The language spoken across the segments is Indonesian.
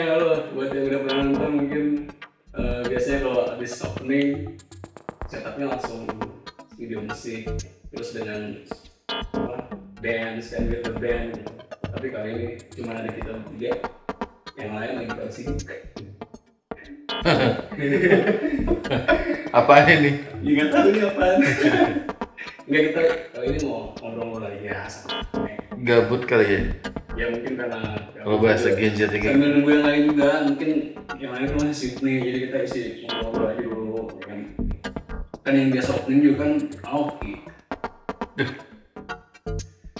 lo buat yang udah pernah nonton mungkin biasanya kalau habis opening setupnya langsung video musik terus dengan dance kan gitu band gitu. Tapi kali ini cuma ada kita bertiga, yang lain lagi pada sibuk. Apaan ini? Ya nggak tahu ini apaan. Enggak, kita kali ini mau ngobrol lagi ya santai. Gabut kali ya? Ya mungkin karena Kalau bahasa Gen Z ini sambil nunggu yang lain juga, mungkin yang lain kan masih sibuk nih, jadi kita isi ngobrol aja dulu ya kan. Kan yang biasa opening juga kan Aoki.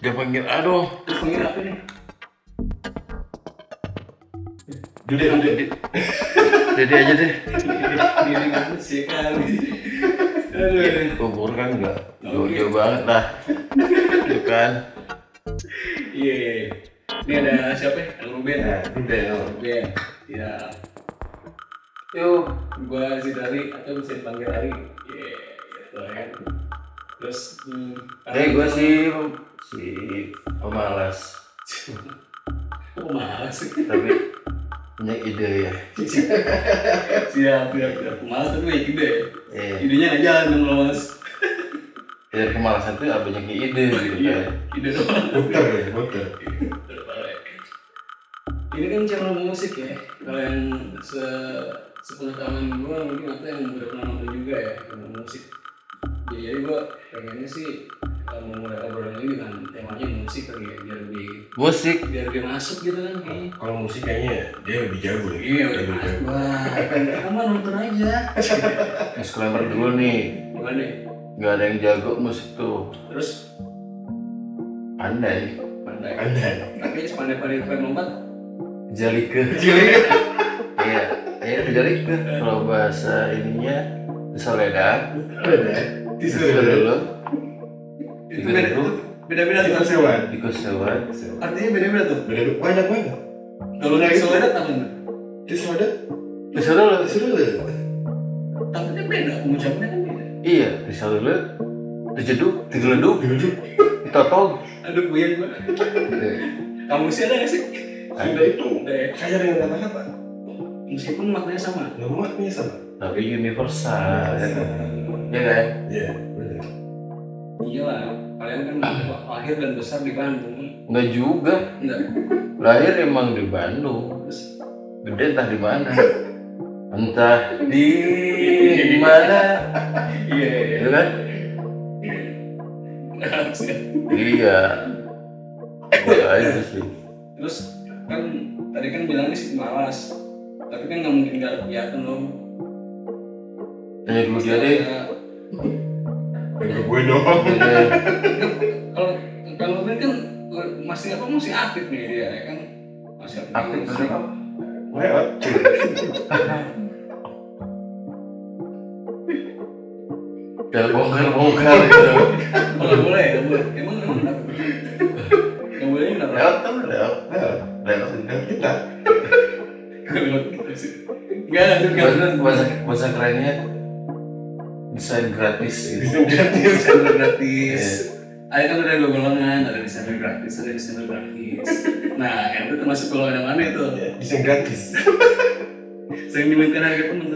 dia panggil aduh. Terus panggil apa nih? Jadi aja deh. Ini nggak sih kali. Umur kan enggak jauh banget lah. Itu kan. Iya. Ini ada siapa ya? Ada Ruben. Ruben. Ya. Yuk, gua si Dari atau bisa dipanggil Ari. Iya, gitu kan. Terus Gue si pemalas. kok malas sih? Tapi punya ide ya. Siap. Malas tapi banyak ide. Iya. Idenya nggak jalan dong lo mas. Ya kemalasan itu banyak ide gitu Iya, kan. ide doang. Dokter. Ini kan channel musik ya. Kalau yang sepengetahuan gue mungkin atau yang udah pernah nonton juga ya channel musik. Jadi gue pengennya sih memulai obrolan ini dengan temanya musik kali ya, biar lebih masuk gitu kan kayaknya. Kalau musik kayaknya dia lebih jago ya. Iya udah masuk. Wah, kita mah nonton aja. Disclaimer dulu nih. Gimana nih? Gak ada yang jago musik tuh. Terus Pandai. Tapi sepandai-pandai fan lompat. Jalike. Iya, Jalike. Kalau bahasa ininya Soledad. Disuruh dulu. Itu beda-beda tuh. Ikut sewan. Artinya beda-beda tuh. Banyak banget. Kalau naik Soledad apa enggak? Disuruh dulu. Takutnya beda, pengucapannya kan beda. Iya, disuruh dulu. Dijeduk, digeleduk, ditotong. Aduh, puyeng gua. Kamu sih ada nggak sih? Ada itu. Ada ya? Kayak dengan kata-kata. Meskipun maknanya sama. Namanya sama. Tapi universal, ya kan? Iya kan? Iya, benar. Iya lah, kalian kan lahir dan besar di Bandung. Enggak juga. Enggak. Lahir emang di Bandung. Gede entah di mana. Entah di mana. Iya. Iya kan? Iya. Itu sih. Terus kan tadi kan bilangnya sih malas. Tapi kan nggak mungkin nggak kelihatan dong. Tanya dulu dia deh. Enggak gue doang. Kalau kan masih aktif nih dia ya kan, masih Aktif musik. Lewat. Jangan bongkar gitu. Nggak boleh. Emang kenapa? Nggak boleh kenapa? Lewat kan lewat Kita. Lewat gitu sih. Nggak. Bahasa kerennya desain gratis gitu. Desainer gratis. Ada kan ada dua golongan, ada desainer gratis, ada desainer gratis. Nah, yang itu termasuk golongan yang mana itu? Desain gratis. Sering dimainkan harga temen.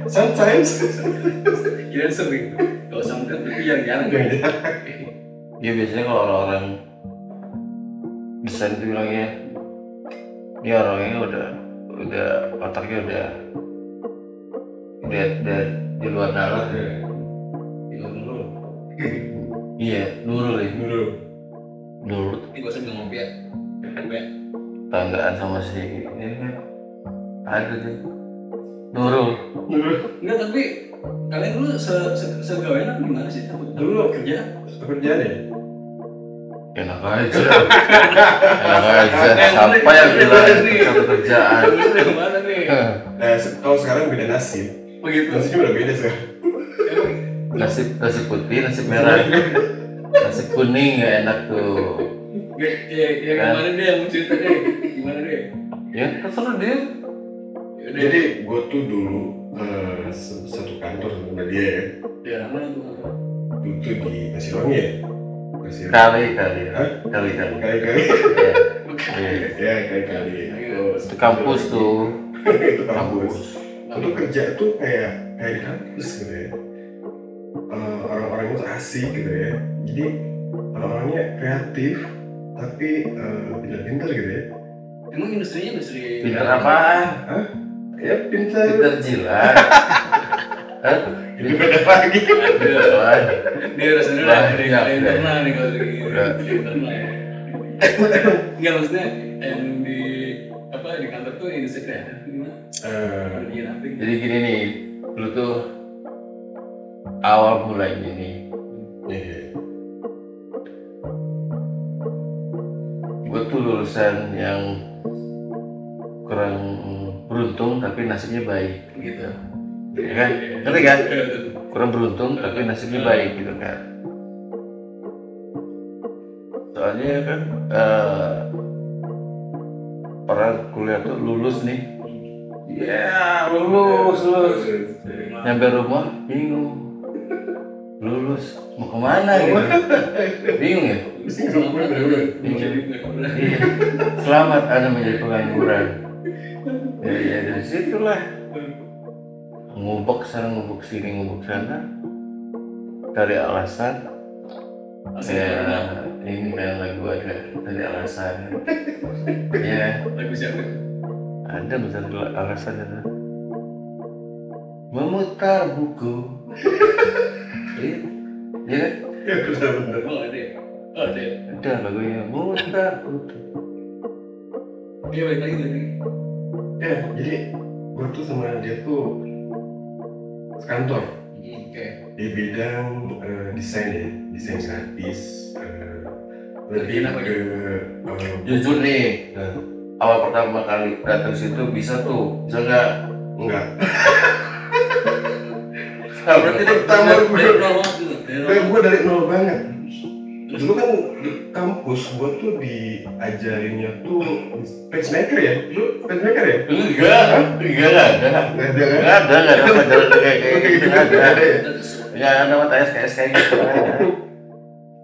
Sometimes. Kira sering. Kalau sometimes tapi jarang-jarang. Ya biasanya kalau orang desain itu bilangnya ini orangnya udah otaknya udah di luar nalar. Iya, Nurul ya. Nurul. Ini gue sambil ngopi ya. Tanggaan sama si ini kan ada tuh. Nurul. Enggak, tapi kalian dulu segawean gimana sih? Dulu kerja? Pekerjaan ya? Enak aja. Siapa yang bilang satu kerjaan? Mana nih? Kalau sekarang beda nasib. Begitu. Nasibnya udah beda sekarang. Nasi putih, nasi merah, nasi kuning nggak enak tuh. Ya kemarin dia yang cerita deh. Gimana deh? Ya terserah dia. Jadi gue tuh dulu satu kantor sama dia ya. Ya mana tuh? Dulu tuh di Kasiwangi ya. Kali. Kali-kali. Ya. Ya kali-kali. Itu kampus tuh. Itu kampus. Untuk kerja tuh kayak di kampus gitu ya. Orang-orangnya tuh asik gitu ya. Jadi orang-orangnya kreatif tapi pintar-pintar gitu ya. Emang industrinya industri Pinter apaan? Ya pintar. Pinter jilat. Hah? Itu beda lagi. Wah, dia rasanya Wah, dari iya, internal nih kalau dari Udah. internal ya. Enggak maksudnya yang di apa di kantor tuh industri kreatif gimana? Bikin apa? jadi gini nih, dulu tuh awal mulainya nih, Iya. gue tuh lulusan yang kurang beruntung tapi nasibnya baik gitu, ya kan? Ngerti kan? Kurang beruntung tapi nasibnya baik gitu kan. Soalnya kan orang kuliah tuh lulus nih, ya lulus, nyampe rumah bingung, lulus mau kemana gitu, bingung ya. Iya, selamat Anda menjadi pengangguran. Ya dari situlah ngubek sana, ngubek sini, ngubek sana, cari alasan. Ya ini kayak lagu ada cari alasan. Ya Lagu siapa? ada besar alasan itu. Memutar buku. Iya kan? Ya benar-benar. Oh ada ya? Oh ada ya? Ada lagunya memutar buku. Iya balik lagi tadi. Ya jadi gue tuh sama dia tuh sekantor Oke. di bidang desain ya, desain grafis. Lebih Kerjaan apa ke Jujur nih, awal pertama kali datang situ bisa nggak? enggak. Berarti pertama Dari gue nol banget dulu. Dari nol. gue dari nol banget. Dulu kan di kampus gue tuh diajarinnya tuh pacemaker ya, lu pacemaker ya? Enggak ada. Nggak ada kan? Nggak ada pelajaran kayak gitu, nggak ada. Terus Ya nama TSKS kayak gitu nggak ada.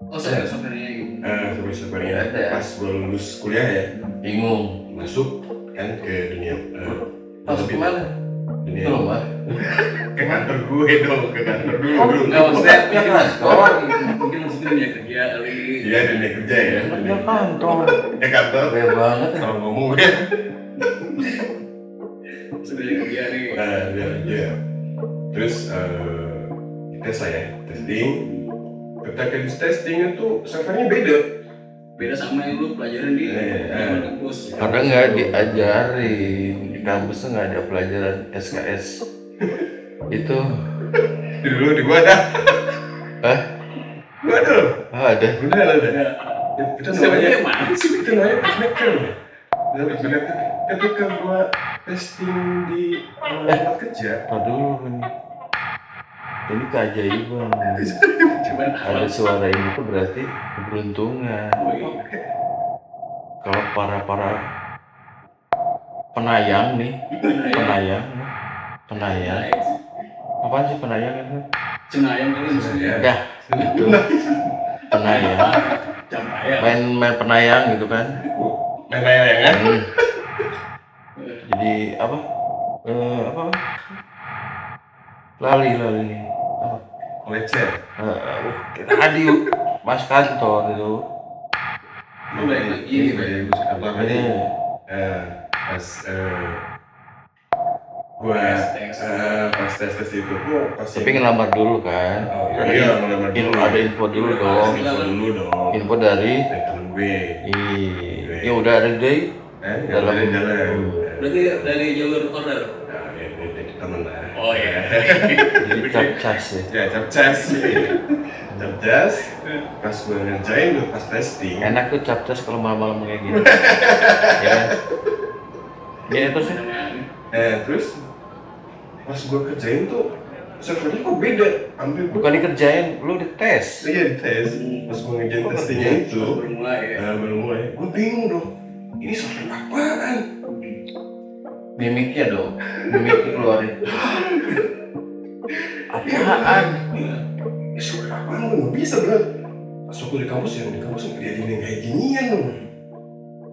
oh software-nya gitu. Sebenarnya Ada. pas gue lulus kuliah ya, Bingung. masuk kan ke dunia Masuk kemana? dunia Ke rumah. ke kantor gue dong, ke kantor dulu Oh, dulu. Nggak maksudnya Ya, kantor. mungkin maksudnya dunia kerja kali. Iya dunia kerja ya. Ya kantor. Ya kantor. Kaya banget ya. Kalau ngomong ya. Dunia kerja nih. Dunia kerja. Terus tes lah ya, testing. Ketika di testing itu servernya beda. Beda sama yang lu pelajarin di Iya. kampus. Karena nggak diajarin di kampus tuh nggak ada pelajaran SKS. Itu Dulu di gua ada. Hah? Gua ada loh. Ada. Udah ada. Itu namanya Sebenarnya mana sih? itu namanya pacemaker loh. Ketika gua testing di tempat kerja, Tar dulu nih. Ini keajaiban. Cuman Ada suara ini tuh berarti keberuntungan. Kalau para penayang nih, penayang. Apaan sih penayang itu? Cenayang kali maksudnya. Ya, itu penayang. Jam ayam. Main penayang gitu kan. main-main ya kan? Jadi apa? Apa? Lali nih. Apa? Lecet. Tadi mas kantor itu. Lu balik lagi nih, Bay. Kantor tadi. Ini Pas gua pas tes itu gua pasti. tapi ngelamar dulu kan. Oh iya, ngelamar dulu. Ada info dulu dong. Info dulu dong. Info dari temen gue. ya udah ada deh Dalam. Berarti dari jalur order. Nah, ya, jadi temen lah. Oh iya. jadi capcas ya. Ya, capcas. Capcas. Pas gue ngerjain tuh pas testing. Enak tuh capcas kalau malam-malam kayak gitu. Ya kan? Ya itu sih. Terus pas gue kerjain tuh servernya kok beda. Hampir Bukan dikerjain, lu dites. Iya dites. Pas gue ngerjain testingnya itu, Baru mulai ya. baru mulai. Gue bingung dong. Ini software apaan? Mimiknya dong. Mimik keluarin. Apaan? Ini software apaan? Gue nggak bisa bener. Pas waktu di kampus nggak diajarin kayak ginian dong.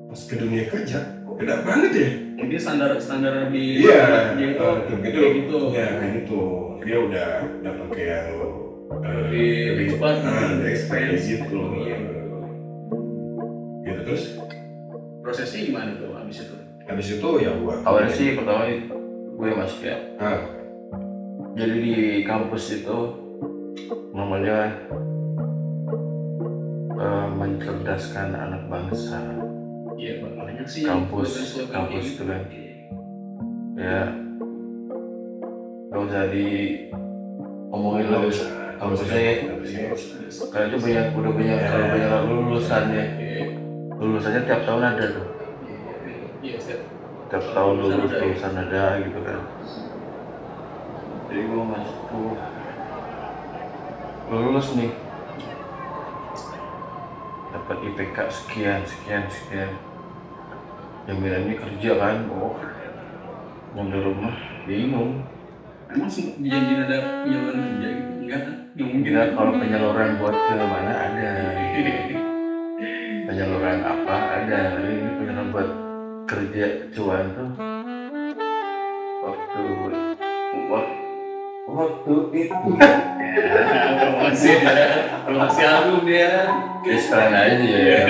Pas ke dunia kerja, kok beda banget ya. Mungkin standar di Iya, dia itu gitu. kayak gitu. Ya kayak gitu. Dia udah pakai yang Lebih cepat, lebih expert kayak gitu. Iya. Gitu terus. Prosesnya gimana tuh abis itu? Habis itu ya gua. Awalnya sih pertama gue masuk ya. Ah, Jadi di kampus itu namanya mencerdaskan anak bangsa. Iya, banyak sih yang Kampus slogan kayak itu gitu. kan. Ya, gak usah diomongin lah kampusnya ya. Karena itu udah banyak kalau banyak lulusannya. Lulusannya tiap tahun ada tuh. Iya, Seth. Tiap tahun lulusan ada gitu kan. Jadi gue masuk tuh lulus nih, dapat IPK sekian. Jaminannya kerja kan, yang di rumah bingung. Emang sih dijanjiin ada penyaluran kerja gitu? Enggak kan? Nggak mungkin. Kira kalau penyaluran buat ke mana ada, penyaluran apa ada, tapi ini penyaluran buat kerja cuan tuh waktu itu promosi album dia. ya sekalian aja ya.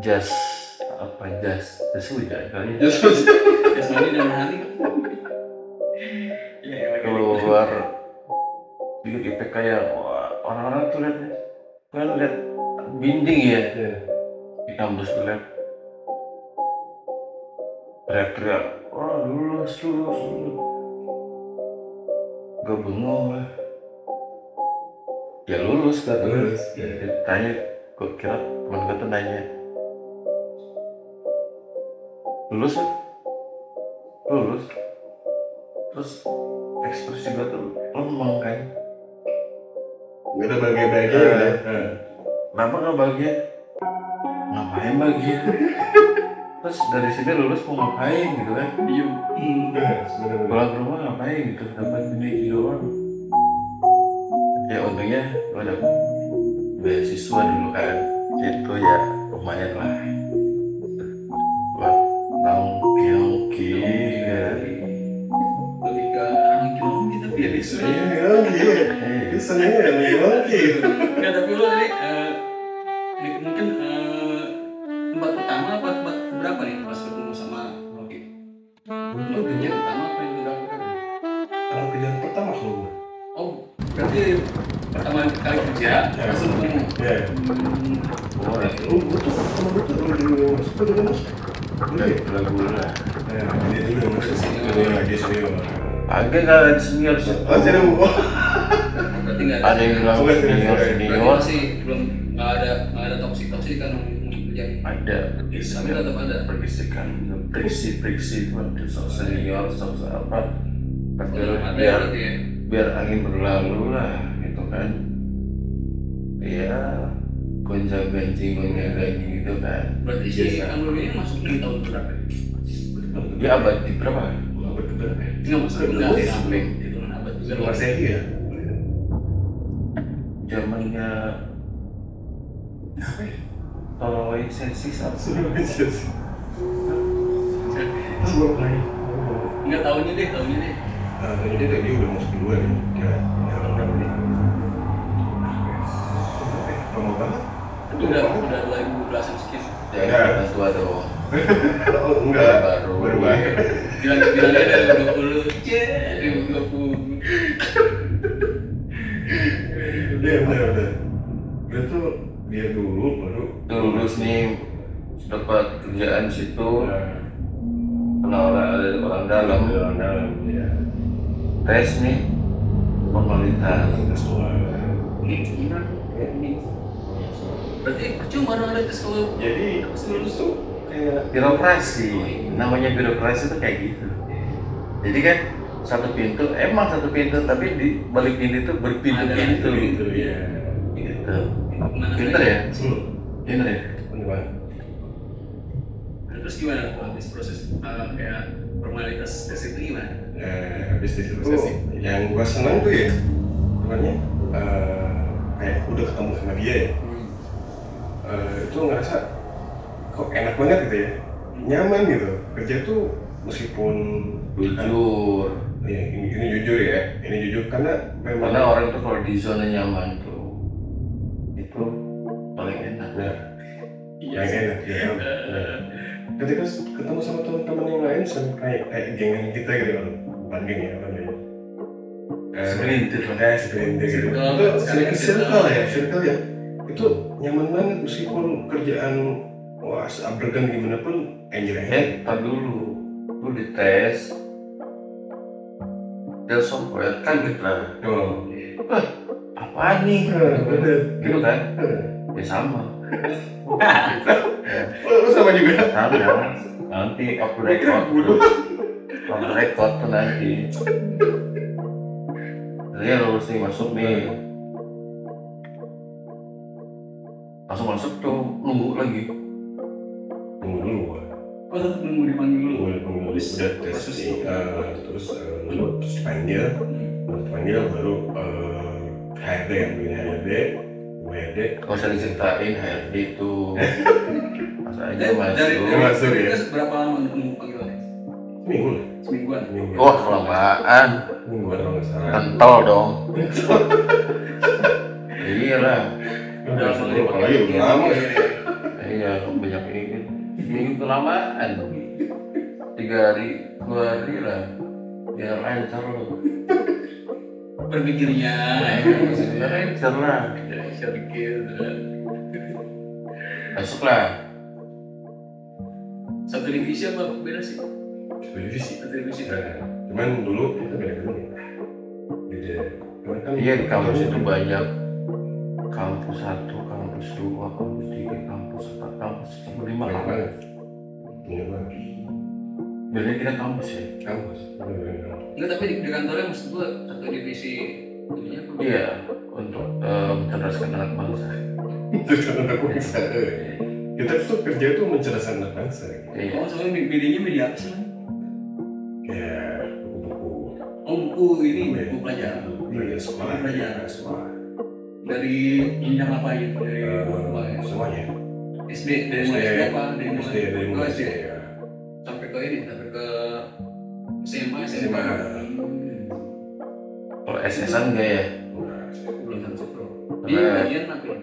Just hujan kali. Jasmani dan Hari. Keluar di IPK yang orang-orang tuh lihat binding ya di kampus tuh lihat teriak-teriak, wah lulus. Gue bengong lah. Ya lulus kan? Lulus. Tanya, gue kira teman gue tuh nanya, lulus? Terus ekspresi gue tuh lemah kan? Gak ada bahagia ya. Kenapa gak bahagia? Ngapain bahagia? Terus dari sini lulus mau ngapain gitu kan? Diem. Pulang ke rumah ngapain gitu? Dapat ini doang. Ya untungnya gue dapet beasiswa dulu kan. Itu ya lumayan lah. Buat nongki kan. Lebih ke nongki tapi ya disuruh. Bisa nih lagi. Nggak, tapi lo tadi mungkin tempat pertama apa tempat berapa nih pas ketemu sama Rocky? Lo kerjaan pertama apa yang udah lakukan? Kalau kerjaan pertama kalau gue. Oh, berarti pertama kali kerja langsung ketemu. Ya. Gue tuh pertama betul dulu masuk juga masuk. Lagu lah. Ya, dia dulu masuk. Dia senior. Agak kan senior sih. Berarti nggak Ada yang bilang senior. sih belum nggak ada toksik kan kerjaan. Ada Tapi tetap ada. pergisikan, friksi waktu sok senior, sok apa? Tapi Ada biar berarti ya. biar angin berlalu lah, gitu kan? Iya, gonjang-ganjing gitu kan. Berarti si Kang Luli ini masuk di tahun berapa? Dia abad di berapa? Nggak masuk nggak di samping itu abad juga. Masehi ya. Zamannya apa ya? Kalau sensi apa? Nggak tahunnya deh. Jadi dia udah masuk duluan ya. Lama banget. Itu udah 2012-an sekian. Ya, tua dong. Oh enggak. Baru banget. Bilangnya dari 20 2020. Iya benar. Dia tuh dia dulu baru lulus nih, dapat kerjaan situ, kenal ada orang dalam, ya. tes nih, formalitas. Berarti cuma orang ada tes kalau Jadi lulus tuh kayak Birokrasi, namanya birokrasi itu kayak gitu. Jadi kan satu pintu, tapi di balik pintu itu berpintu-pintu gitu ya. gitu. Pinter ya? Pinter ya? Bener banget. Terus gimana tuh habis proses kayak formalitas tes itu gimana? Habis itu yang gua senang tuh ya, namanya kayak udah ketemu sama dia ya, itu ngerasa kok enak banget gitu ya, nyaman gitu kerja tuh meskipun jujur. ya, ini jujur ya, ini jujur karena memang Karena orang tuh kalau di zona nyaman tuh itu paling enak. nah, yang enak ya. Ketika ketemu sama teman-teman yang lain sama kayak geng kita gitu kan, bukan geng ya apa namanya, Segelintir lah. segelintir gitu. Circle, Itu circle ya. Itu nyaman banget meskipun kerjaan wah seabregan gimana pun enjoy. Tar dulu, lu dites del software kan gitu lah. Oh, Wah, apaan nih? bener. Gitu kan? Ya sama. Lu sama juga. Sama. Nanti off the record. Off the record tuh nanti. Jadi lulus nih masuk nih. Langsung masuk tuh nunggu lagi. Tunggu dulu. Oh, tetap nunggu dipanggil dulu. Tunggu udah tes nih, terus lu dipanggil baru HRD kan, begini HRD. Gak usah diceritain HRD itu. Pas aja Dari masuk ya. Terus berapa lama nunggu panggilannya? Seminggu lah. Semingguan. Wah, kelamaan. Semingguan kalau nggak salah. Pentol dong. Iya lah. Apalagi udah lama ya. Iya, banyak ini. Seminggu kelamaan. 3 hari, 2 hari lah. Biar lancar loh. Berpikirnya. Lancar lah. Sedikit. Masuk lah. Satu divisi apa beda sih? Divisi. Satu divisi. Cuman dulu kita beda gedung. Beda. Cuman kan Iya, di kampus itu banyak. Kampus 1, kampus 2, kampus 3, kampus 4, kampus 5 banyak kampus. banget. Banyak banget. Biasanya kita kampus ya. Kampus. Bener-bener. Enggak, tapi di kantornya maksud gua satu divisi ininya apa? Iya, untuk mencerdaskan anak bangsa. Terus anak bangsa. Kita tuh kerja tuh mencerdaskan anak bangsa. Iya. Oh, soalnya medianya media apa sih? Kayak buku-buku. Oh, buku ini, buku pelajaran. Belajar sekolah. Pelajaran. Sekolah. Dari jenjang apa aja? Dari apa ya? Semuanya. SD, dari mulai SD apa? Dari SD, mulai dari mulai SD. SD ya. Sampai ke ini, sampai ke SMA. SMA. Kalau SS-an enggak ya? Nah, Belum tentu bro. Karena- Dia bagian apa ya?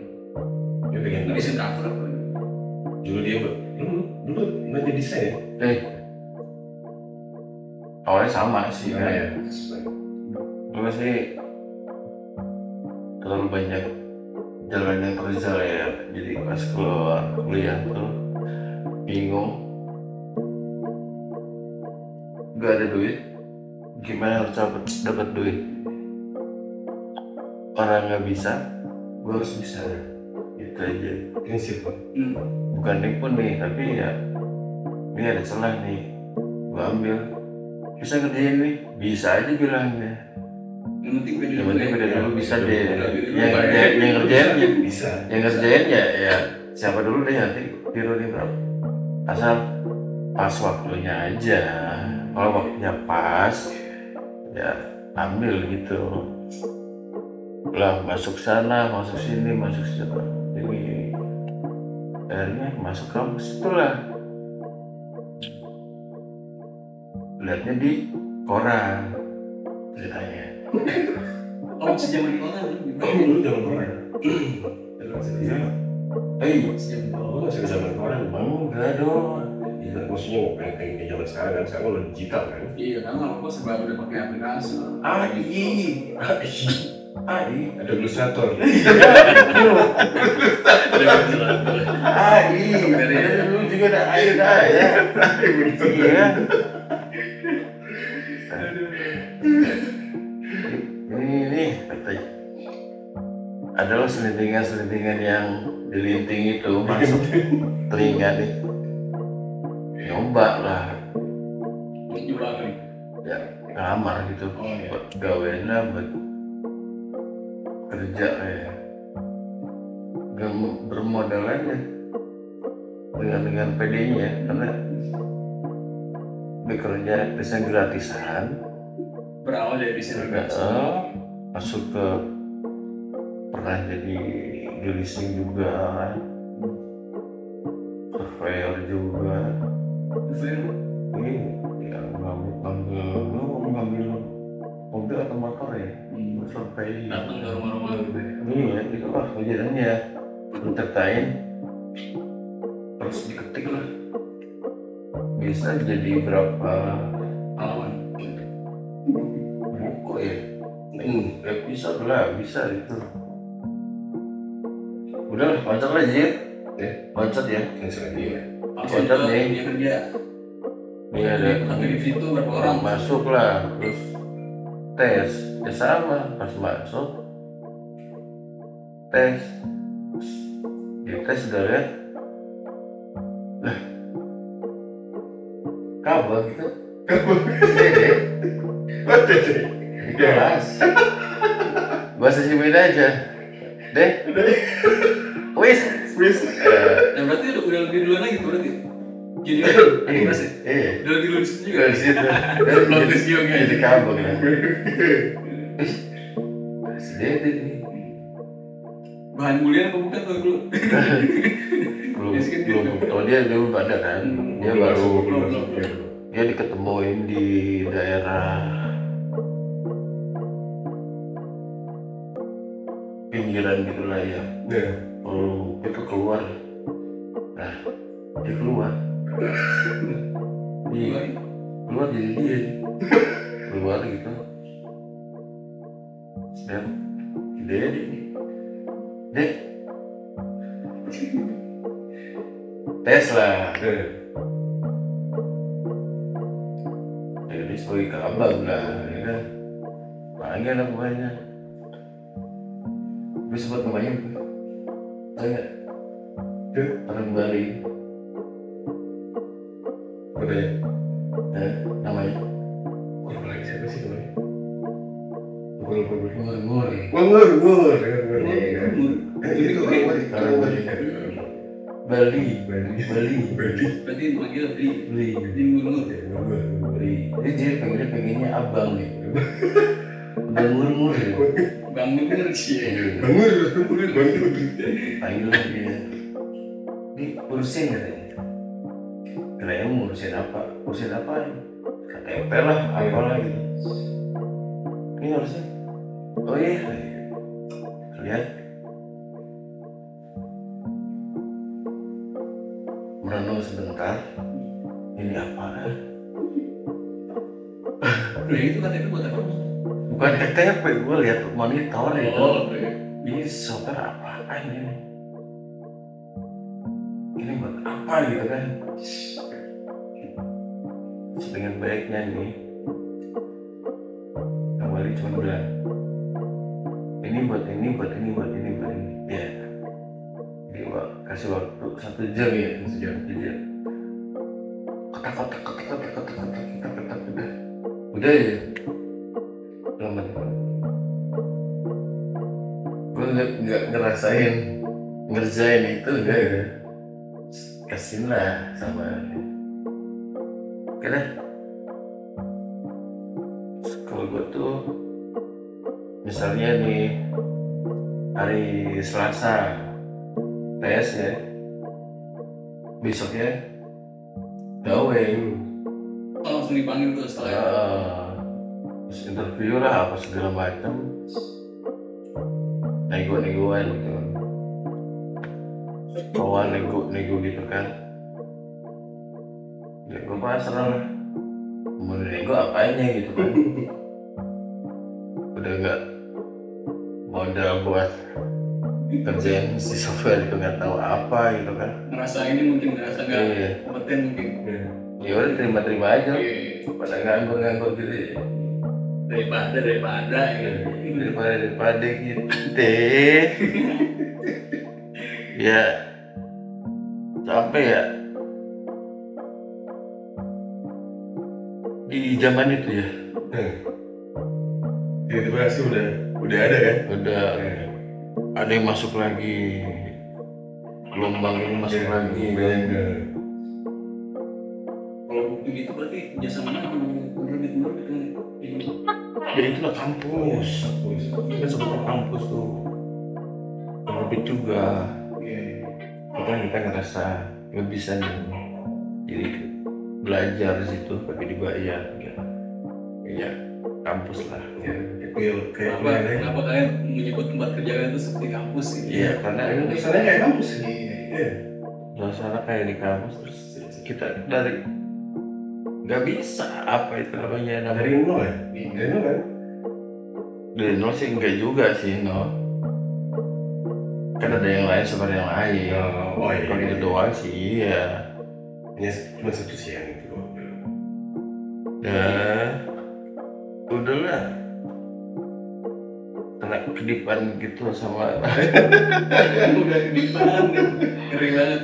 dia bikin Lebih sentrafur apa? dulu dia dulu belajar desain ya. Awalnya sama sih Nah, kan. ya. Dulu sih terlalu banyak jalan yang terjal ya. Jadi pas keluar kuliah tuh bingung. Gak ada duit. Gimana harus dapat duit? Orang nggak bisa, gue harus bisa. Itu aja. Prinsip. Bukan nipu nih, tapi ya ini ada celah nih, gue ambil. Bisa kerjain nih, bisa aja bilangnya. Yang penting pede Yang dulu penting ya. beda dulu bisa Iya, deh. bener. Yang ngerjain ya, Bisa. yang ngerjain ya siapa dulu deh nanti tiru nih bro. Asal pas waktunya aja. Kalau waktunya pas, ya ambil gitu. Lah masuk sana, masuk sini, masuk sana. Ini akhirnya masuk kampus itulah. Lihatnya di koran ceritanya. Oh, masih zaman di koran. Dulu zaman koran. Iya. Sejam Oh, masih zaman koran. Enggak dong. Iya, maksudnya kayak zaman sekarang kan, sekarang udah digital kan. Iya, kan nggak apa-apa sebab udah pakai aplikasi. AI. Ada ilustrator. AI. Ada dulu juga ada AI ya. Iya. Ini katanya. Adalah selentingan yang dilinting itu masuk telinga nih. Nyoba lah. Juga nih. Ya ngelamar gitu. Oh iya. Buat gawean lah, buat kerja ya. Gak bermodal aja dengan PD-nya karena bekerja desain gratisan. Berawal dari desain Masuk ke pernah jadi di leasing juga, surveyor juga. Ini ya ngambil mobil atau motor ya, survei. Datang ke rumah-rumah gitu ya. Iya, itu lah kejadiannya. Entertain, terus diketik lah. Bisa jadi berapa Halaman. buku ya? Episode lah bisa itu. Udah lah, loncat lah Jir. Loncat ya. Langsung Loncat ke nih. dunia kerja. Ini ada Satu divisi itu berapa orang? masuk lah, terus tes. Ya sama, pas masuk tes. Di tes udah lihat. Lah. Kabel gitu. Dede. Di kelas. Bahasa Sibin aja. Deh. Wis. Nah berarti udah lebih duluan lagi tuh berarti. Jadi kelas ya? Iya. Udah lebih duluan di situ juga. Dari situ. Notice juga. Jadi kabel kan. Si Dede nih. Bahan bulian apa bukan tuh dulu? belum oh dia belum ada kan, dia baru dia diketemuin di daerah pinggiran gitulah ya. Itu keluar, nah dia keluar jadi dia keluar gitu dan dia tes lah. Jadi sebagai keabang lah, ya kan. Panggil lah pokoknya. Gue sempat namanya tanya orang Bali. Namanya lagi siapa sih namanya? Ngur. Itu orang Bali. Berarti manggil beli. Beli. Jadi dia pengennya abang nih. Bang Ngur ya. Bang Nur sih. Bangun. Panggil dia. Ini urusin katanya. Kirain ngurusin apa? Urusin apa? KTP lah, apalah gitu. Ini harusnya. Oh iya. Lihat. Merenung sebentar. Ini apaan? Udah itu KTP buat apa? Bukan KTP, gue lihat monitor itu. Iya. Ini software apaan ini? Ini buat apa gitu kan? Dengan baiknya nih, kembali cuma bilang ini buat ini. Ya, dia kasih waktu 1 jam ya, 1 jam. Kotak. Udah ya. Lama. Gue nggak ngerasain ngerjain itu udah ya. Kasihin lah sama. Oke dah. Kalau gue tuh misalnya nih hari Selasa tes ya, besoknya gawe. Langsung dipanggil tuh setelah Terus interview lah apa segala macam, nego-negoan gitu, kawan nego gitu kan. Ya gue pasrah lah, mau nego apanya gitu kan. Udah nggak modal buat kerjaan si software itu nggak tahu apa gitu kan. ngerasa nggak kompeten mungkin. Ya udah terima aja. Iya. Pada nganggur gitu ya. Daripada ya. Daripada gitu. Ya sampai ya di zaman itu ya. Tiba-tiba sih udah ada kan? Udah ada yang masuk lagi, gelombang ini masuk lagi. Kalau bukti gitu berarti jasa mana menerbit kan? Ya itulah kampus. Kita sebutnya kampus tuh. orbit juga. Iya. Kan kita ngerasa nggak bisa nih, jadi belajar di situ tapi dibayar gitu. Ya kampus lah. Ya, kayak Kenapa kenapa kalian menyebut tempat kerja kalian itu seperti kampus gitu? Iya, karena emang kesannya kayak kampus sih. Iya. suasana kayak di kampus, terus kita dari nggak bisa apa itu namanya Dari nol ya? Dari nol kan? dari nol sih enggak juga sih, no. Kan ada yang lain seperti yang lain. Oh iya. Kalau itu doang sih iya. Hanya cuma satu sih yang itu doang. Dan udahlah, kena kedipan gitu sama Udah di depan, keren banget.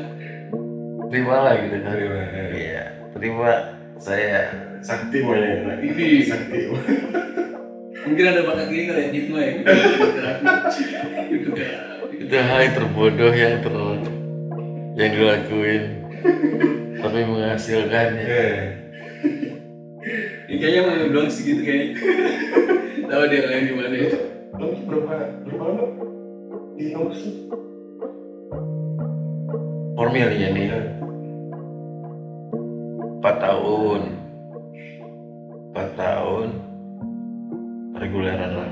terima lah gitu kan. Terima. Iya, terima saya. Sakti pokoknya. Ini. Sakti. Mungkin ada bakat gini kali ya, Hipno ya. Itu kan. Itu hal yang terbodoh yang dilakuin tapi menghasilkan ya. Iya. Ini kayaknya mau doang sih gitu kayaknya. Tahu dia lain gimana ya. Lalu berapa lama di kampus tuh? Formilnya nih 4 tahun 4 tahun reguleran lah,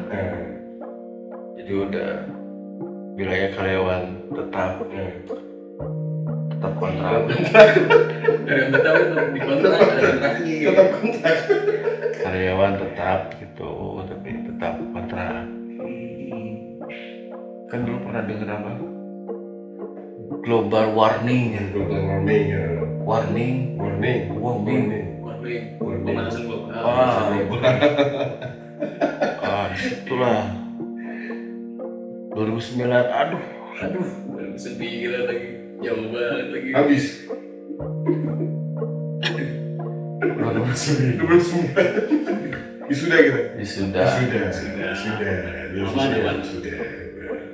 jadi udah bilangnya karyawan tetap kontrak. Ada yang tahu di kontrak ada kontraknya. Tetap kontak. Karyawan tetap gitu, tapi tetap kontrak. Kan dulu pernah denger apa? Global warming ya. Global warming ya. Warning. Warning. Warning. Warning. Pemanasan global. Itulah 2009. Aduh. 2009 lagi. Jauh banget lagi. Habis. 2009. Wisuda gitu. Wisuda.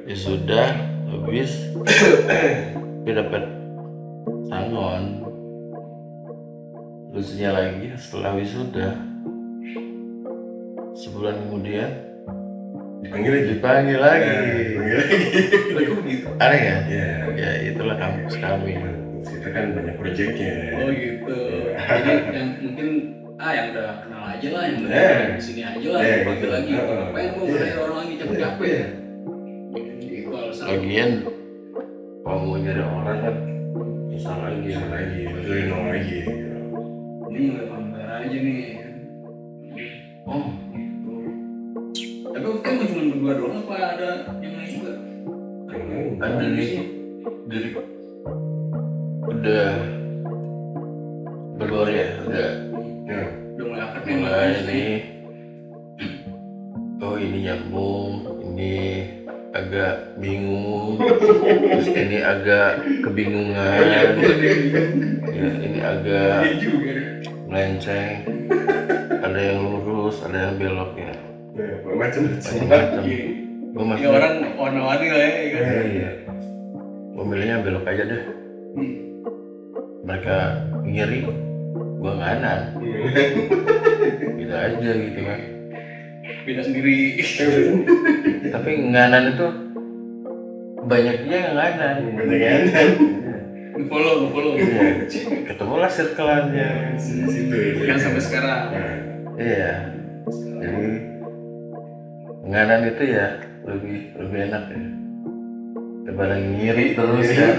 Ya sudah, habis tapi dapat sangon. Lucunya lagi setelah wisuda, sebulan kemudian dipanggil lagi. Aneh ya? Ya itulah kampus kami. Kita kan banyak proyeknya. Oh gitu. Jadi yang mungkin yang udah kenal aja lah, yang udah di sini aja lah, bagi lagi. Ngapain mau ngerayain orang lagi capek-capek? Gitu alasan. Lagian kalau mau nyari orang kan susah lagi. Dari nol lagi. Ini nggak pamer aja nih. Oh gitu. Tapi waktu itu cuma berdua doang apa ada yang lain juga? Ada nih, jadi udah berdua ya, udah Udah mulai akad nih mulai nih. Oh ini nyambung, ini agak bingung, terus ini agak kebingungan, ya ini agak melenceng, ada yang lurus, ada yang belok ya, macam-macam. Gue ini orang warna-warni lah ya kan? Iya, gue milihnya belok aja deh. Mereka ngiri, gue nganan, gitu aja gitu kan. Beda sendiri. Tapi nganan itu banyaknya yang nganan. Nge-follow. Iya, ketemulah circle-annya. Yang sampai sekarang. Iya, jadi nganan itu ya lebih enak ya daripada ngiri terus ya.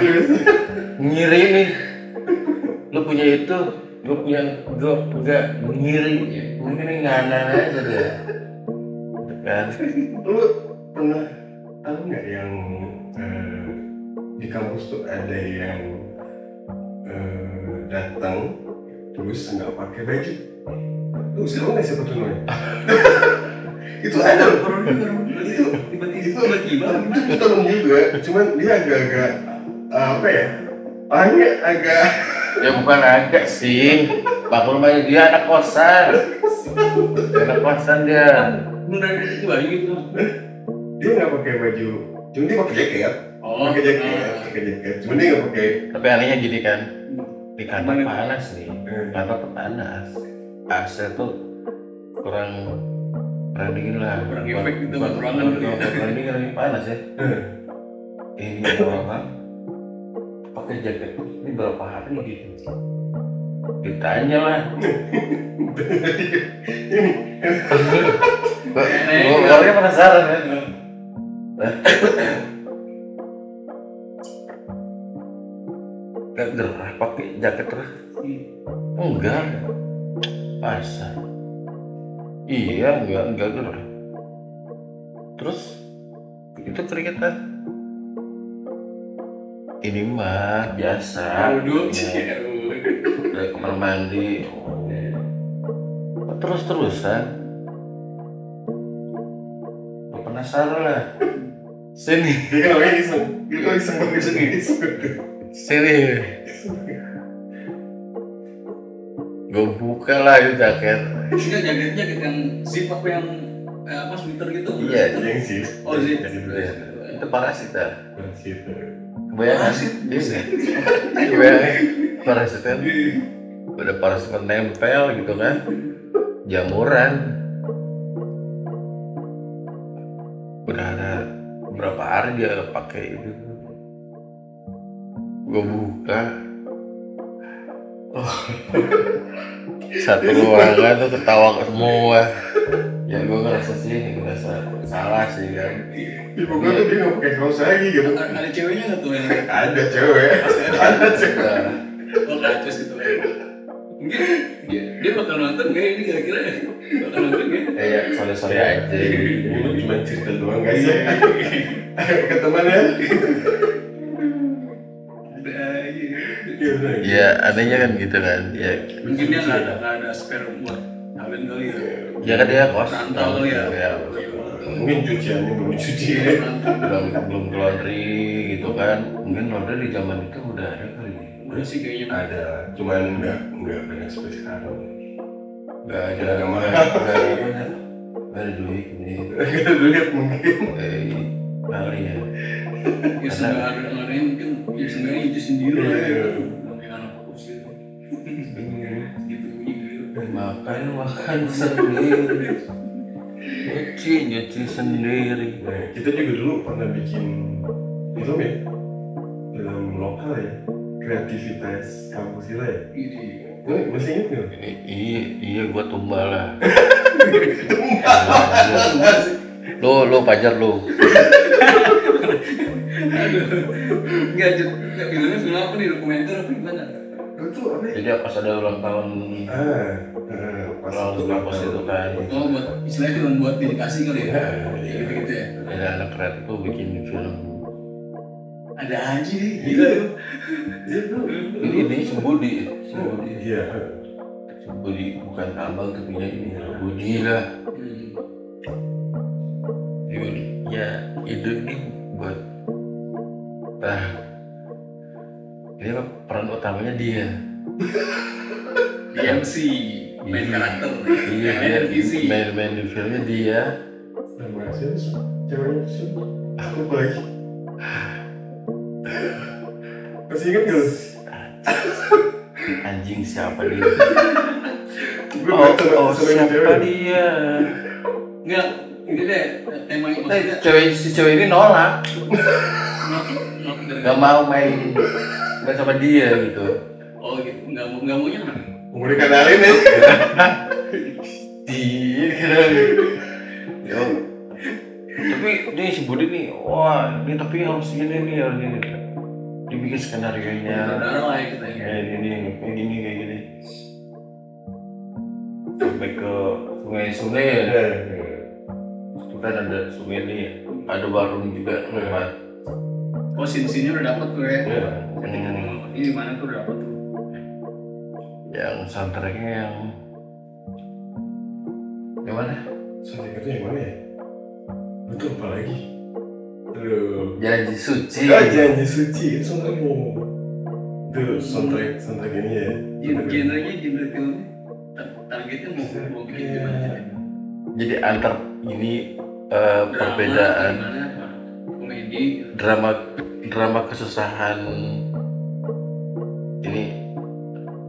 Ngiri nih, lu punya itu, gue enggak ngiri, mungkin ini nganan aja deh. Kan? Lu pernah tahu nggak yang di kampus tuh ada yang datang terus nggak pakai baju? Lu siapa nggak siapa tuh namanya? Itu ada loh. Itu tiba-tiba itu tolong juga. Cuman dia agak-agak apa ya? Orangnya agak Ya bukan agak sih, maklumnya dia anak kosan dia. Bener itu baju gitu. dia nggak pakai baju, cuma dia pakai jaket. Pakai jaket. Cuma dia nggak pakai. Tapi anehnya gini kan, di kantor panas nih, kantor tuh panas, AC tuh kurang dingin lah, Kurang efek gitu buat ruangan gitu ya. kurang dingin, lagi panas ya. ini orang pakai jaket ini berapa hari gitu, ditanya lah. Orangnya penasaran kan. Gak gerah pakai jaket terus? Enggak. Masa? Iya, enggak gerah. Terus itu keringetan. Ini mah biasa. Duduk Ya, udah kamar mandi. Terus-terusan. Gua penasaran lah. Sini. Dia kan orangnya iseng. Dia kan iseng banget. Sini. Gue buka lah itu jaket. Ini jaketnya yang zip apa yang apa sweater gitu? Iya, Yang sih. Oh zip. itu parasit dah. Gitu. Kebayang sih? Kebayang parasit kan? Udah parasit nempel gitu kan? Jamuran. Udah ada berapa hari dia pakai itu. Gue buka. Oh. Satu ruangan tuh ketawa semua. Ya gue ngerasa salah sih kan. Ibu gue tuh dia nggak pakai kaos lagi gitu. Ada ceweknya nggak tuh yang Ada cewek. Ada cewek. oh kacus gitu kan? Mungkin dia bakal nonton nggak ini kira-kira bakal nonton nggak? Kayak sore-sore aja. Ini cuma cerita doang guys ya. Ke teman ya. Iya benar. Ya anehnya kan gitu kan. Ya, Mungkin dia nggak ada spare buat kawin kali ya. ya kan dia kos. Rantau kali ya. Mungkin cuciannya belum dicuci ya. Belum ke laundry gitu kan. Mungkin laundry di zaman itu udah ada kali. Udah sih kayaknya. Ada, cuman nggak banyak seperti sekarang. Nggak ada Nggak mahal. nggak ada duit ini. Nggak ada duit mungkin. Kali ya. Ya seenggaknya mungkin ya seenggaknya itu sendiri lah ya. Namanya anak fokus gitu. Gitu gitu. Makan sendiri. Nyuci sendiri. Nah, kita juga dulu pernah bikin film ya, film lokal ya, kreativitas kampus kita ya. Ini Masih ingat nggak? Iya gua tumbal lah. Lo pajar lo. aduh nggak filmnya film apa nih, dokumenter apa gimana? Itu apa ya? Jadi pas ada ulang tahun Pas ulang kampus itu kan. Oh buat istilahnya film buat dedikasi kali ya? Iya. Gitu ya. Ada anak kreatif tuh bikin film. Ada aja nih gila tuh. Ini Sembudi. Iya. Sembudi bukan abang tapi ini Budi lah. Ya itu ini buat ini peran utamanya dia. Dia MC main karakter. Iya, main NPC. main di filmnya dia. Nama siapa sih? Ceweknya siapa? Aku lagi. Masih ingat nggak? Anjing siapa dia? Gue Siapa dia? Enggak, ini deh temanya maksudnya Si cewek ini nolak, dari nggak mau main sama dia gitu. oh gitu, nggak maunya kenapa? Mau dikenalin ya? Yo. Tapi ini si Budi nih, wah ini tapi harus gini nih, harus gini. Dibikin skenario-nya. Saudara lah ya kita ya. Kayak gini. Sampai ke sungai ya. Itu kan ada sungai nih, ada warung juga tempat. Oh scene-nya udah dapet tuh ya. Iya. Ini mana tuh udah dapet tuh. Yang soundtracknya yang mana? Soundtrack itu yang mana ya? Itu apa lagi? Aduh. Janji Suci. Janji Suci itu soundtracknya. Itu soundtrack ini ya. Genre filmnya targetnya mau bikin gimana caranya? Jadi antar ini perbedaan Gimana, komedi drama kesusahan ini.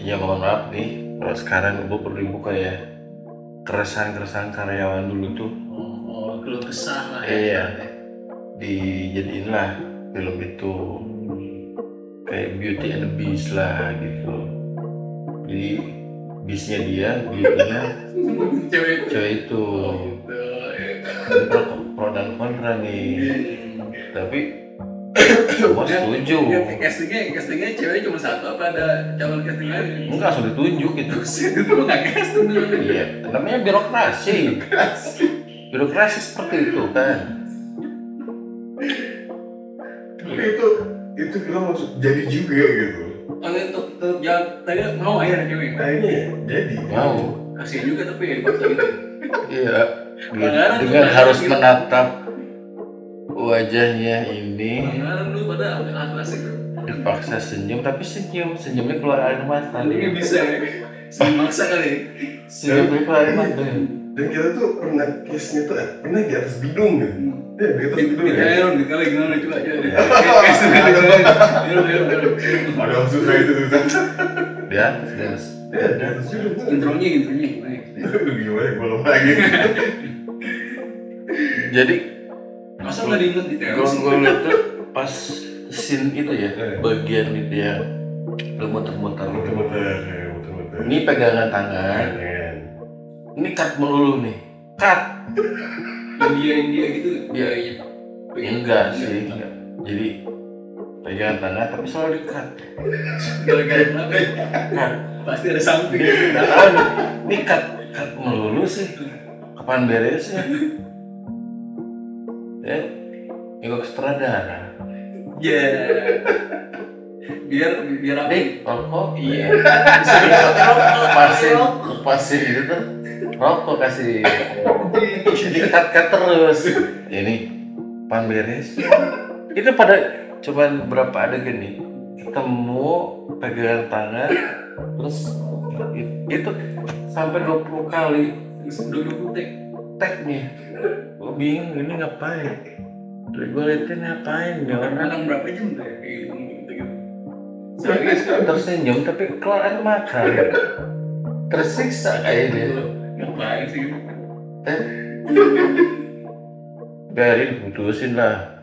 Ya mohon maaf nih kalau sekarang gue perlu dibuka ya, keresahan karyawan dulu tuh. keluh kesah lah ya. Iya. Dijadiin lah film itu kayak Beauty and the Beast lah gitu. Jadi beastnya dia, beauty-nya cewek itu. Jadi pro dan kontra nih. Tapi semua setuju. Castingnya cewek cuma satu apa ada calon casting lain? Enggak, langsung ditunjuk gitu. Itu nggak casting dulu. Iya, namanya birokrasi. Birokrasi seperti itu kan. Tapi itu film maksud jadi juga gitu. Oh itu jangan tadi mau akhirnya cewek. Nah ini jadi Mau. Kasian juga tapi ya dipaksa gitu. Iya. Pelanggaran tuh, Dengan harus gitu. menatap wajahnya ini, Pelanggaran lu pada asik. dipaksa senyum, tapi senyumnya keluar air mata. Ini bisa ya. Semaksa kali. Senyumnya keluar air mata. dan kita tuh pernah case-nya tuh pernah di atas bidung kan. Ya di atas bidung ya. Dikali gimana coba aja. Ada susah itu susah. Dia dance. Ya di atas bidung. Intronya gimana? Aduh gimana gue lupa lagi. Jadi Masa nggak diinget di gue lihat tuh pas scene itu ya, bagian itu ya, muter-muter. Muter-muter. Ini pegangan tangan. Ini cut melulu nih. Cut. India gitu. Iya. Enggak sih. Enggak. Jadi pegangan tangan tapi selalu di-cut. Gara-gara kenapa? Cut. Pasti ada something. Nggak tahu nih. Ini cut melulu sih. Kapan beresnya? Ya, ikut sutradara. Ya. Biar apa? Nih, rokok. Iya. Pasin itu tuh rokok kasih. Jadi cut terus. Ini pan beres. Itu pada cuman berapa adegan nih? Ketemu, pegangan tangan, terus itu sampai 20 kali. Duduk Tag nih. Gue bingung ini ngapain. Terus gue liatin ngapain ya orang. Makan berapa jam tuh ya? Tersenyum tapi keluar air mata. Tersiksa kayaknya. Ngapain sih? Biarin putusin lah.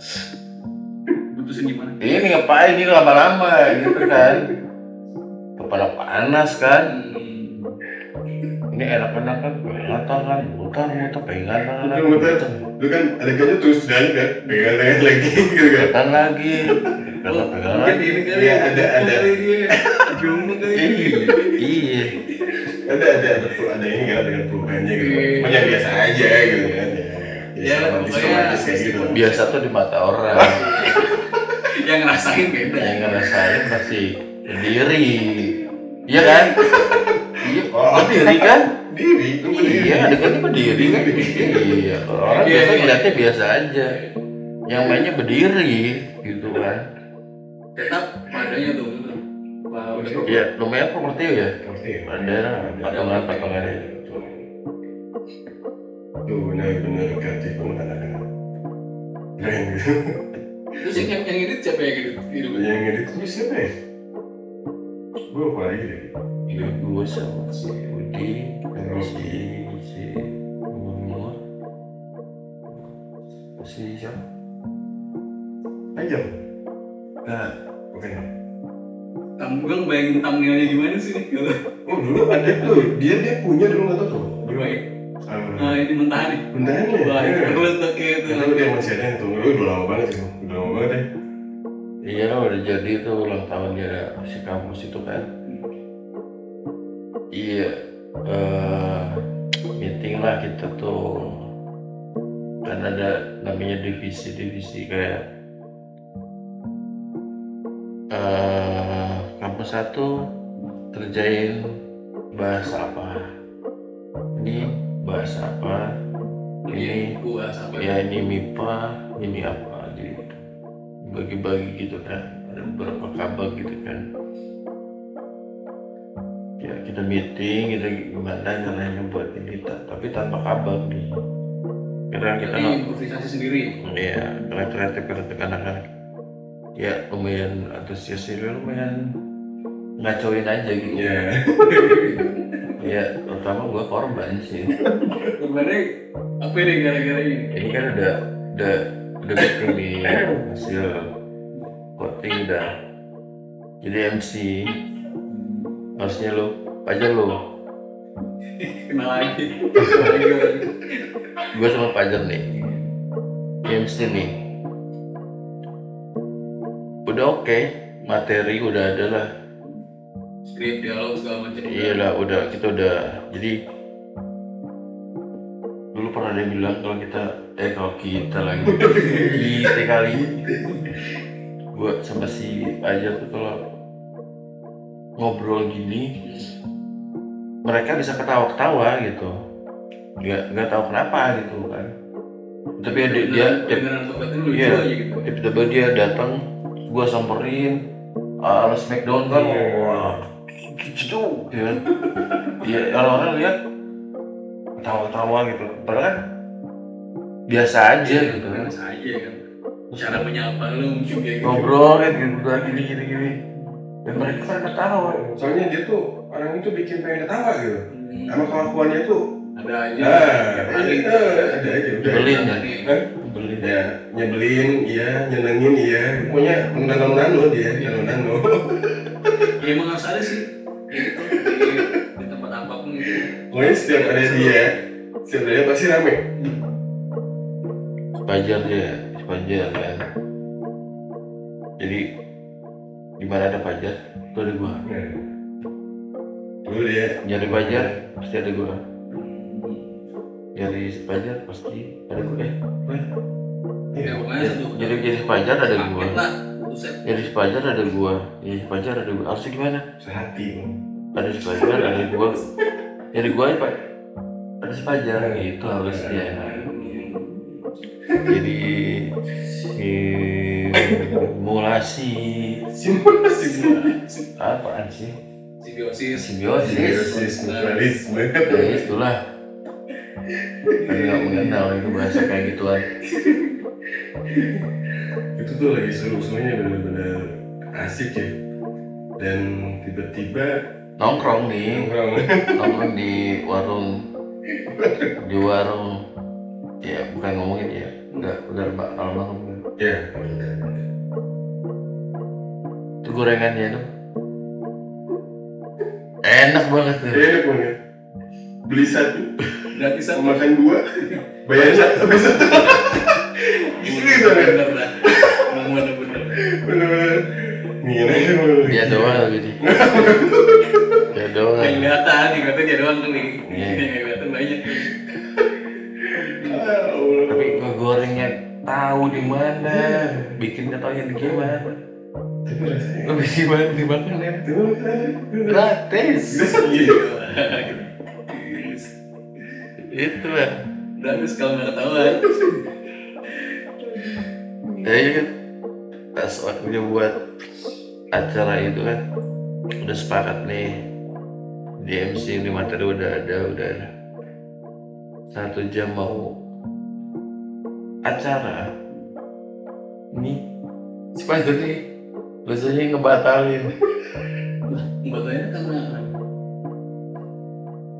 Putusin gimana? Ini ngapain ini lama-lama gitu kan. Kepala panas kan. Ini enak-enak kan, pegangan tangan, muter-muter, pegangan tangan, Muter-muter. Lu kan adegannya terus dan kan, pegangan lagi gitu kan. pegangan lagi, pegangan lagi. Ini kali Iya, ada. Jomblo kali. Iya. Ada ini kan dengan perubahannya gitu. Pokoknya biasa aja gitu kan. Ya, romantis kayak gitu. Biasa tuh di mata orang, Yang ngerasain beda. yang ngerasain pasti berdiri, iya kan? Iya, berdiri kan? Iya, adegannya berdiri kan? Iya, orang biasa ngeliatnya biasa aja. Yang mainnya berdiri gitu kan? Tetap padanya tuh. Iya, lumayan proportif ya. Ngerti ya? Ada patungan-patungannya. Tuh benar-benar kreatif banget anak-anak. Keren gitu. Terus yang edit siapa yang edit? Yang edit itu siapa ya? Gue lupa lagi deh. Gue sama si Udi, sama si Umur, si siapa? Ajam? Nah, Bukan ya? Gue ngebayangin thumbnailnya gimana sih nih? Oh dulu ada tuh, dia punya dulu nggak tahu tuh. Dulu Nah ini mentahan nih. Bentarnya. Wah itu bentuk kayak itu. Itu dia masih ada yang tuh. Udah lama banget sih. Udah lama banget ya. iya lah udah jadi tuh ulang tahunnya si kampus itu kan. Iya, meeting lah kita tuh. Kan ada namanya divisi kayak kampus satu kerjain bahasa apa, ini bahasa apa, ini Gua sampai. ya ini MIPA, ini apa gitu, bagi-bagi gitu kan, ada beberapa kabel gitu kan. Ya kita meeting, kita gimana caranya buat ini, tapi tanpa kabel nih. Karena kita Jadi improvisasi sendiri. ya karena kreatif anak-anak ya lumayan antusias sih, lumayan ngacoin aja gitu. Iya. Ya terutama gua korban sih. Sebenarnya apa nih gara-gara ini? Ini kan udah bikin nih hasil voting udah jadi MC, harusnya lo Pajar lo. Kenal lagi. Gue sama Pajar nih MC nih udah oke, materi udah ada lah, Skrip, dialog segala macam. iya lah udah kita udah. Jadi dulu pernah ada yang bilang kalau kita lagi kali gue sama si Pajar tuh kalau ngobrol gini mereka bisa ketawa-ketawa gitu, nggak tahu kenapa gitu kan. Tapi dia beneran tobatnya lucu iya, aja gitu. tiba-tiba dia datang, gua samperin, Smackdown kan, wah, gitu, ya. Dia orang-orang lihat ketawa-ketawa gitu, padahal kan biasa aja gitu kan. Biasa aja kan. Cara menyapa lu mungkin kayak gitu. Ngobrol kan gitu, gini. Dan mereka kan ketawa. Soalnya dia tuh orang itu bikin pengen ketawa gitu. Sama kelakuannya tuh Ada aja. ada aja udah. Nyebelin ya? Hah? Nyebelin. Ya, nyebelin, iya, nyenengin, iya. Pokoknya nano dia, nano. Ya emang harus ada sih. Gitu di tempat apapun gitu. Pokoknya setiap ada dia pasti rame. Pajar kan. Jadi di mana ada Pajar, itu ada gua. Nah, dulu dia Nyari Pajar pasti ada gua. Nyari Pajar pasti ada gua. Ya pokoknya satu. Jadi Pajar ada gua. Paket lah. Buset. Jadi Pajar ada gua. Jadi Pajar ada gua. Harusnya gimana? sehati. Ada Pajar ada gua. Jadi gua ya Pak. Ada Pajar itu harusnya. Jadi simulasi apaan sih? Simbiosis. Mutualisme. Ya itulah. Tapi nggak mengenal itu bahasa kayak gituan. Itu tuh lagi seru-serunya benar-benar asik ya. Dan tiba-tiba Nongkrong nongkrong di warung ya bukan ngomongin ya udah almarhum ya. itu gorengannya tuh enak banget tuh. Enak banget. Beli satu, Gratisan. makan dua, bayar satu. Gitu kan? Bener lah. Emang bener-bener. Bener-bener. Ngene. Dia doang lagi nih. Dia doang. Yang kelihatan dia doang tuh nih. Iya. Yang kelihatan banyak. Tapi gorengnya tahu di mana, bikinnya tahu yang gimana. Tapi rasanya Lebih gimana dimakan ya? Gratis. Itu lah. Gratis kalau nggak ketahuan. Jadi kan pas waktunya buat acara itu kan udah sepakat nih di MC ini materi udah ada 1 jam mau acara ini si Panjur nih biasanya ngebatalin. Batanya karena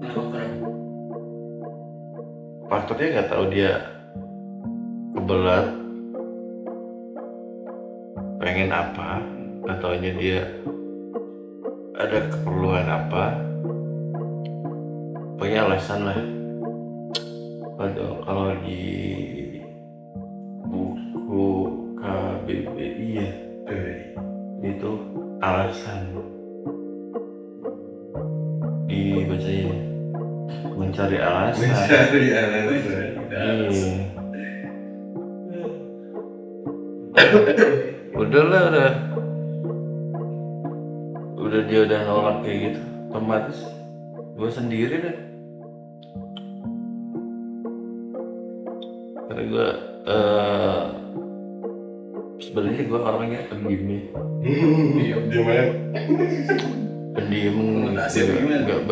nongkrong. Faktornya nggak tahu dia kebelat pengen apa, nggak taunya dia ada keperluan apa, pokoknya alasan lah. Kalau di buku KBBI ya itu alasan dibacanya mencari alasan. Udah dia udah nolak kayak gitu, otomatis gue sendiri deh. Karena gue sebenarnya gue orangnya pendiam ya. Pendiam, nggak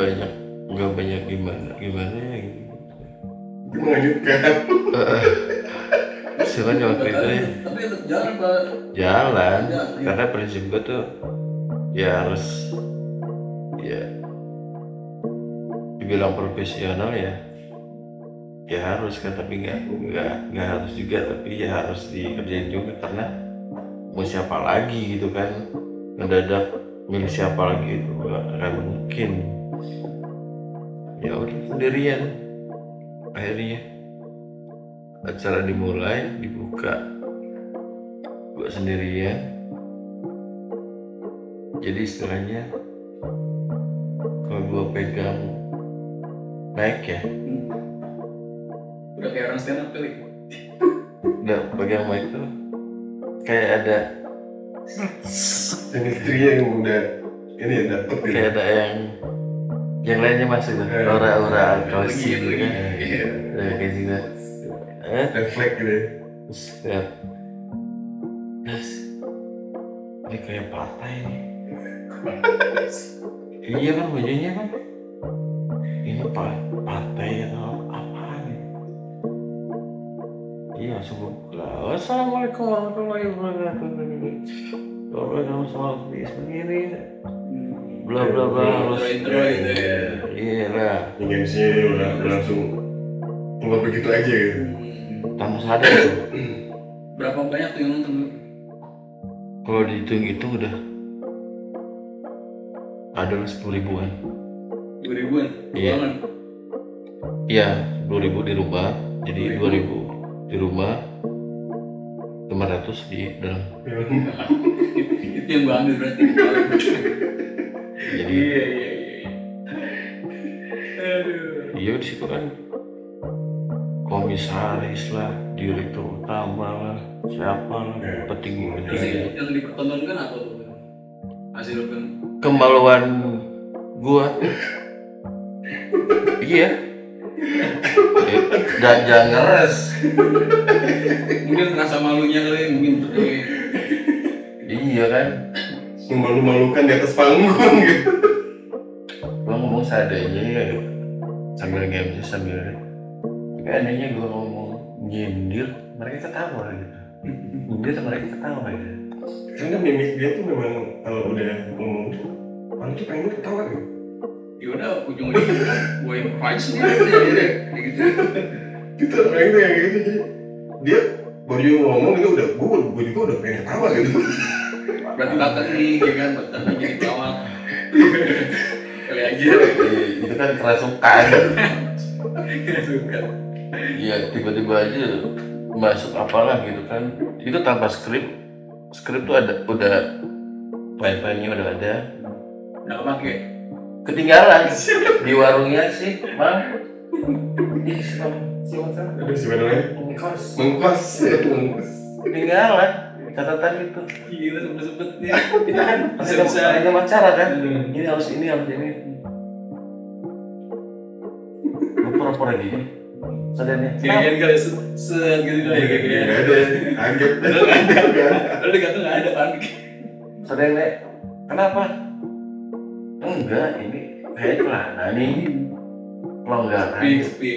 banyak gimana ya gitu. Mengejutkan. Siapa waktu itu ya? Tapi tetap jalan Pak. Jalan, karena prinsip gue tuh ya harus ya dibilang profesional ya harus kan, tapi nggak harus juga, tapi ya harus dikerjain juga karena mau siapa lagi gitu kan, ngedadak milih siapa lagi itu nggak mungkin. Ya udah sendirian, akhirnya acara dimulai, dibuka gua sendirian. Jadi istilahnya kalau gua pegang mic ya, Udah kayak orang stand up kali. udah pegang mic tuh kayak ada Chemistry yang udah ini ya dapet gitu. kayak ada yang lainnya masuk tuh, aura-aura cozy gitu kan. Iya. Kayak juga Refleks gitu ya. terus lihat, terus ini kayak partai nih. Iya kan bajunya kan ini partai atau apa gitu. Iya sebut lah. Assalamualaikum warahmatullahi wabarakatuh. Waalaikumsalam sholat begini bla bla bla harus Intro gitu ya. iya lah Yang MC-nya udah langsung nggak begitu aja gitu. tanpa sadar tuh. Berapa banyak tuh yang nonton? Kalau dihitung-hitung udah ada 10.000-an. 2.000-an? Iya. Banget. Iya 10.000 di rumah, jadi 2.000 di rumah, 500 di dalam. Itu yang gua ambil berarti. Jadi Iya. Aduh. iya di situ kan komisaris lah, direktur utama lah, siapa lah, petinggi Terus yang dipertontonkan apa tuh? Hasil film. kemaluan gua. Iya. Dan jangan ngeres. Mungkin rasa malunya kali, mungkin betul. Iya kan. Memalu-malukan di atas panggung gitu. Gua ngomong seadanya ya, sambil game sambil kayaknya gua ngomong nyindir, mereka ketawa gitu. Nyindir mereka ketawa gitu. Karena mimik dia tuh memang kalau udah ngomong tuh orang tuh pengen ketawa gitu. Ya udah ujung-ujungnya gua improvise nih kayak gitu. Itu orang itu yang gitu jadi dia baru ngomong itu udah gue juga udah pengen ketawa gitu. Berarti bakat nih, ya kan? Bakat nih jadi pelawak. Kali aja. Itu kan kerasukan. Suka. Iya tiba-tiba aja masuk apalah gitu kan. Itu tanpa skrip. Skrip tuh ada udah file-filenya udah ada. Nggak pakai. Ketinggalan di warungnya sih, Bang. Ih, si Bang. Aduh si namanya Mengkos. mengkos ya mengkos. Ketinggalan catatan itu. Gila sempet-sempetnya. Kita kan Bisa-bisa. ada acara kan. Ini harus ini harus ini. Lu pura-pura gini. Sadarnya. Kayaknya kali gitu kali ya kayaknya. Nggak ada anggap Lalu kata nggak ada panik. Sadarnya. Kenapa? Enggak, ini kayak celana nih. Pelonggaran. Sepi.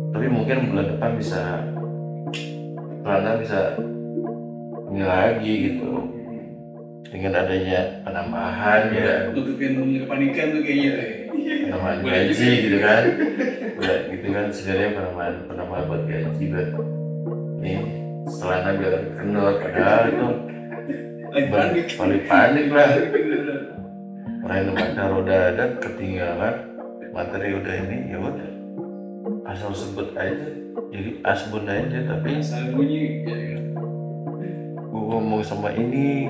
Tapi mungkin bulan depan bisa celana bisa ini lagi gitu. Dengan adanya penambahan ya, Nutupin kepanikan tuh kayaknya. penambahan gaji gitu kan. Udah gitu kan sebenarnya penambahan buat gaji buat nih celana biar kendor, padahal itu Lagi panik. paling panik lah. Orang baca roda ada ketinggalan materi udah ini ya udah asal sebut aja jadi asbun aja tapi Asal bunyi. Ya. gue ngomong sama ini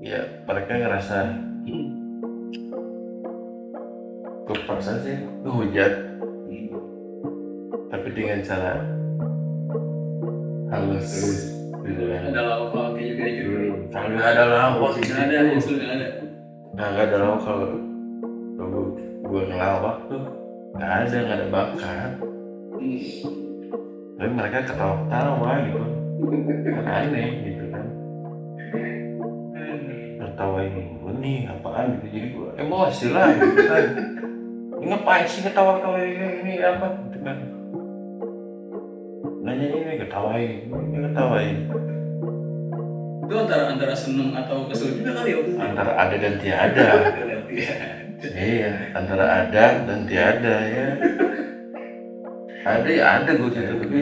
ya mereka ngerasa gue paksa sih gue hujat tapi dengan cara halus gitu kan. Ada lawak kayak gitu. Kalau nggak ada lawak Nggak ada, justru nggak ada. nggak ada lawak kalau gue ngelawak tuh nggak ada bakat. Tapi mereka ketawa gitu kan aneh gitu kan, tertawain gue nih apaan gitu, jadi gue emosi lah gitu kan. Ini ngapain sih ketawa-ketawa ini apa gitu kan, nanya ini ketawain Itu antara seneng atau kesel juga kali ya waktu itu. antara ada dan tiada. Iya, antara ada dan tiada ya. Ada ya ada gue situ, tapi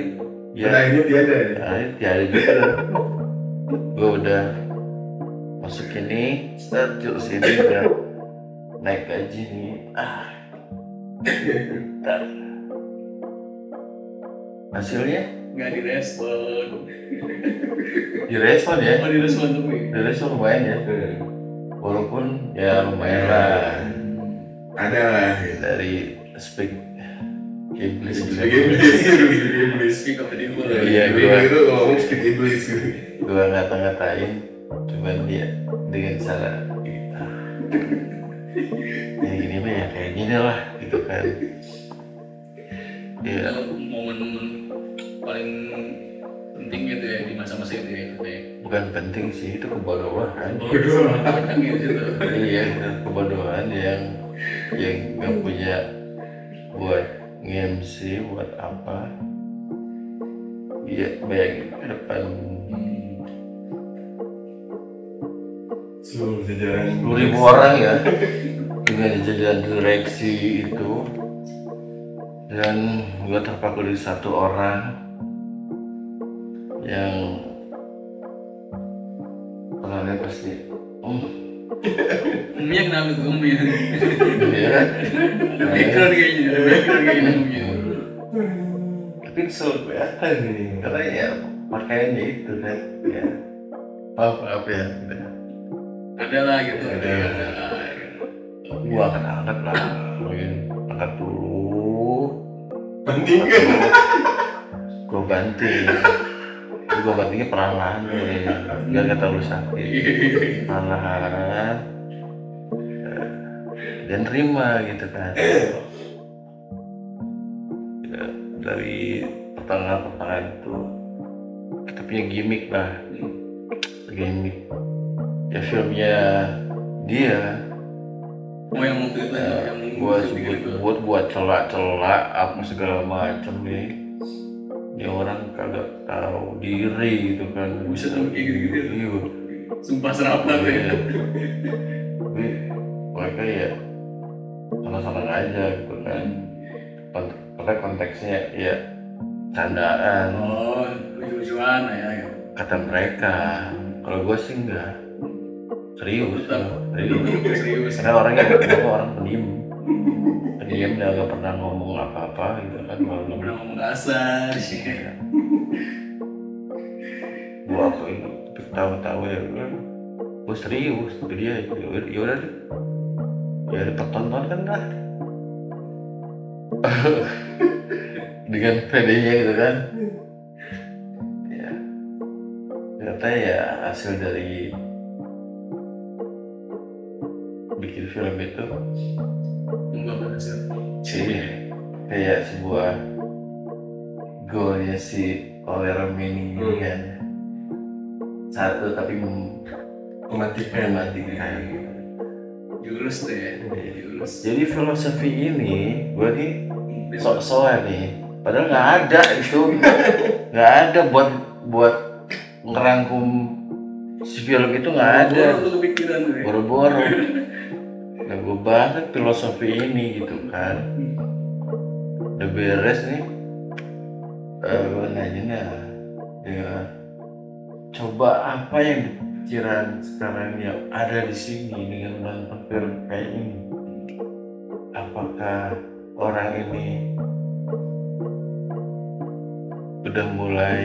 ya Pada akhirnya tiada ya. tiada juga. Gue udah masuk ini, terus ini udah naik gaji nih. Bentar. Hasilnya nggak direspon. direspon ya, Oh, direspon tapi direspon lumayan ya, walaupun ya lumayan lah Ada lah gitu. dari speak iblis juga. Iblis. speak of the devil. Iya, Iblis gua- itu kalau ngomong speak iblis gitu. Gue ngata-ngatain cuman dia dengan cara ya gini mah ya kayak gini lah gitu kan. Iya, Momen-momen paling penting gitu ya di masa-masa itu ya katanya. bukan penting sih, itu kebodohan. Bodoh. Kan gitu situ. Iya, itu kebodohan yang nggak punya buat nge-MC buat apa. Iya, bayangin ke depan Seluruh jajaran 10.000 orang ya dengan jajaran direksi itu, dan gue terpaku dari satu orang yang pernah lihat pasti Umumnya kenapa tuh umumnya? ya kan. Background kayaknya, ada background kayaknya umumnya. Tapi kesel kelihatan nih karena ya pakaiannya itu kan ya apa ya gitu. Ada lah gitu. Ada. Ada lah. Gua akan angkat lah, mungkin angkat dulu, penting kan. gua banting. Gua bantingnya perlahan nih, biar nggak terlalu sakit. Perlahan dan terima gitu kan. Ya, dari pertengahan itu kita punya gimmick lah, gimmick ya filmnya dia. Oh yang waktu itu yang Gua bikin itu. sebut buat celak-celak apa segala macam nih. Ini orang kagak tahu diri gitu kan. Bisa sampai kayak gitu-gitu. Iya. Sumpah serapat ya. Iya. Tapi mereka ya senang-senang aja gitu kan. Karena konteksnya ya candaan Oh, lucu-lucuan ya. kata mereka. Kalau gue sih enggak, serius. Serius. Karena orangnya orang pendiam dan nggak pernah ngomong apa-apa gitu kan. Kalau Nggak pernah ngomong kasar sih. Gua waktu itu tahu-tahu ya gue serius, tapi dia ya udah deh, ya dipertontonkan lah dengan PD-nya gitu kan. Ya ternyata ya hasil dari bikin film itu Enggak berhasil. sih kayak sebuah goalnya si Oleh Remini ini kan, satu tapi Mematikan. mematikan. Jurus tuh ya. Jurus. Jadi filosofi ini gue nih sok-sokan nih, padahal nggak ada itu, nggak ada buat ngerangkum si film itu, nggak ada, Boro-boro tuh kepikiran tuh ya. boro-boro. Nah gue bahas filosofi ini gitu kan, udah beres nih, gue nanya ya coba apa yang di pikiran sekarang yang ada di sini dengan menonton film kayak ini, apakah orang ini udah mulai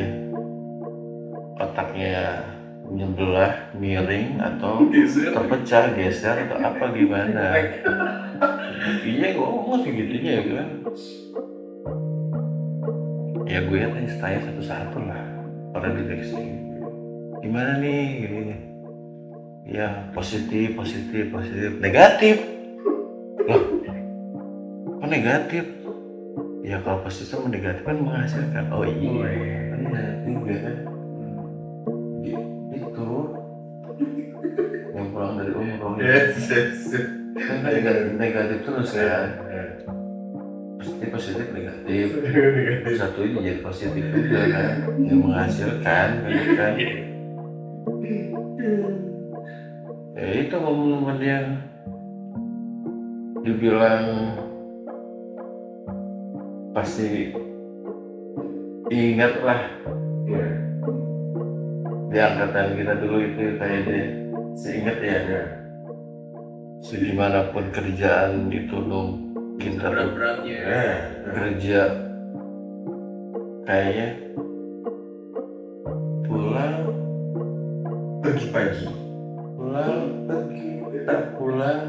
otaknya menyebelah, miring, atau Geser. terpecah, geser, atau apa gimana? Iya, gue ngomong segitunya ya kan. Ya gue tanya satu-satu lah para direksi. Gimana nih? Gini. Ya positif, negatif. Loh, kok negatif? Ya kalau positif sama negatif kan menghasilkan. Oh iya, benar juga kan. Itu yang pulang dari umroh Yes. kan negatif terus kan. Positif negatif. Satu ini jadi positif juga kan, yang menghasilkan kan. Ya itu momen-momen yang dibilang pasti ingatlah Nah, di angkatan kita dulu itu kayaknya seingat ya, segimanapun kerjaan itu dong kita tuh berat-beratnya. nah, kerja kayaknya pulang pergi pagi. pergi tak pulang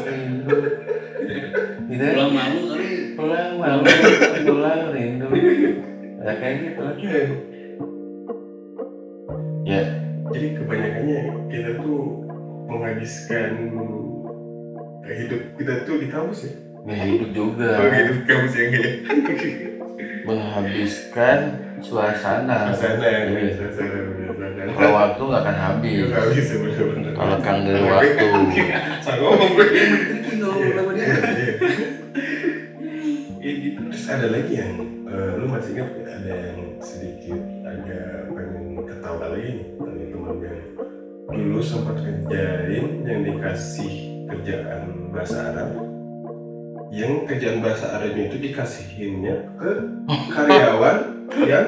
rindu gitu ya? Pulang malu kali. pulang malu pulang rindu ya kayak gitu ya. Jadi kebanyakannya kita tuh menghabiskan hidup kita tuh di kampus ya. Nggak hidup juga, Hidup di kampus ya kayak menghabiskan suasana. suasana ya, Iya. suasana. Kalau waktu nggak akan habis. Nggak habis ya bener-bener. Kalau kang dari waktu. Saya ngomong gue. Kalau sama dia. Iya gitu. Terus ada lagi yang lu masih ingat ya, ada yang sedikit agak pengen ketawa lagi nih tentang teman yang dulu sempat kerjain yang dikasih kerjaan bahasa Arab, yang kerjaan bahasa Arabnya itu dikasihinnya ke karyawan yang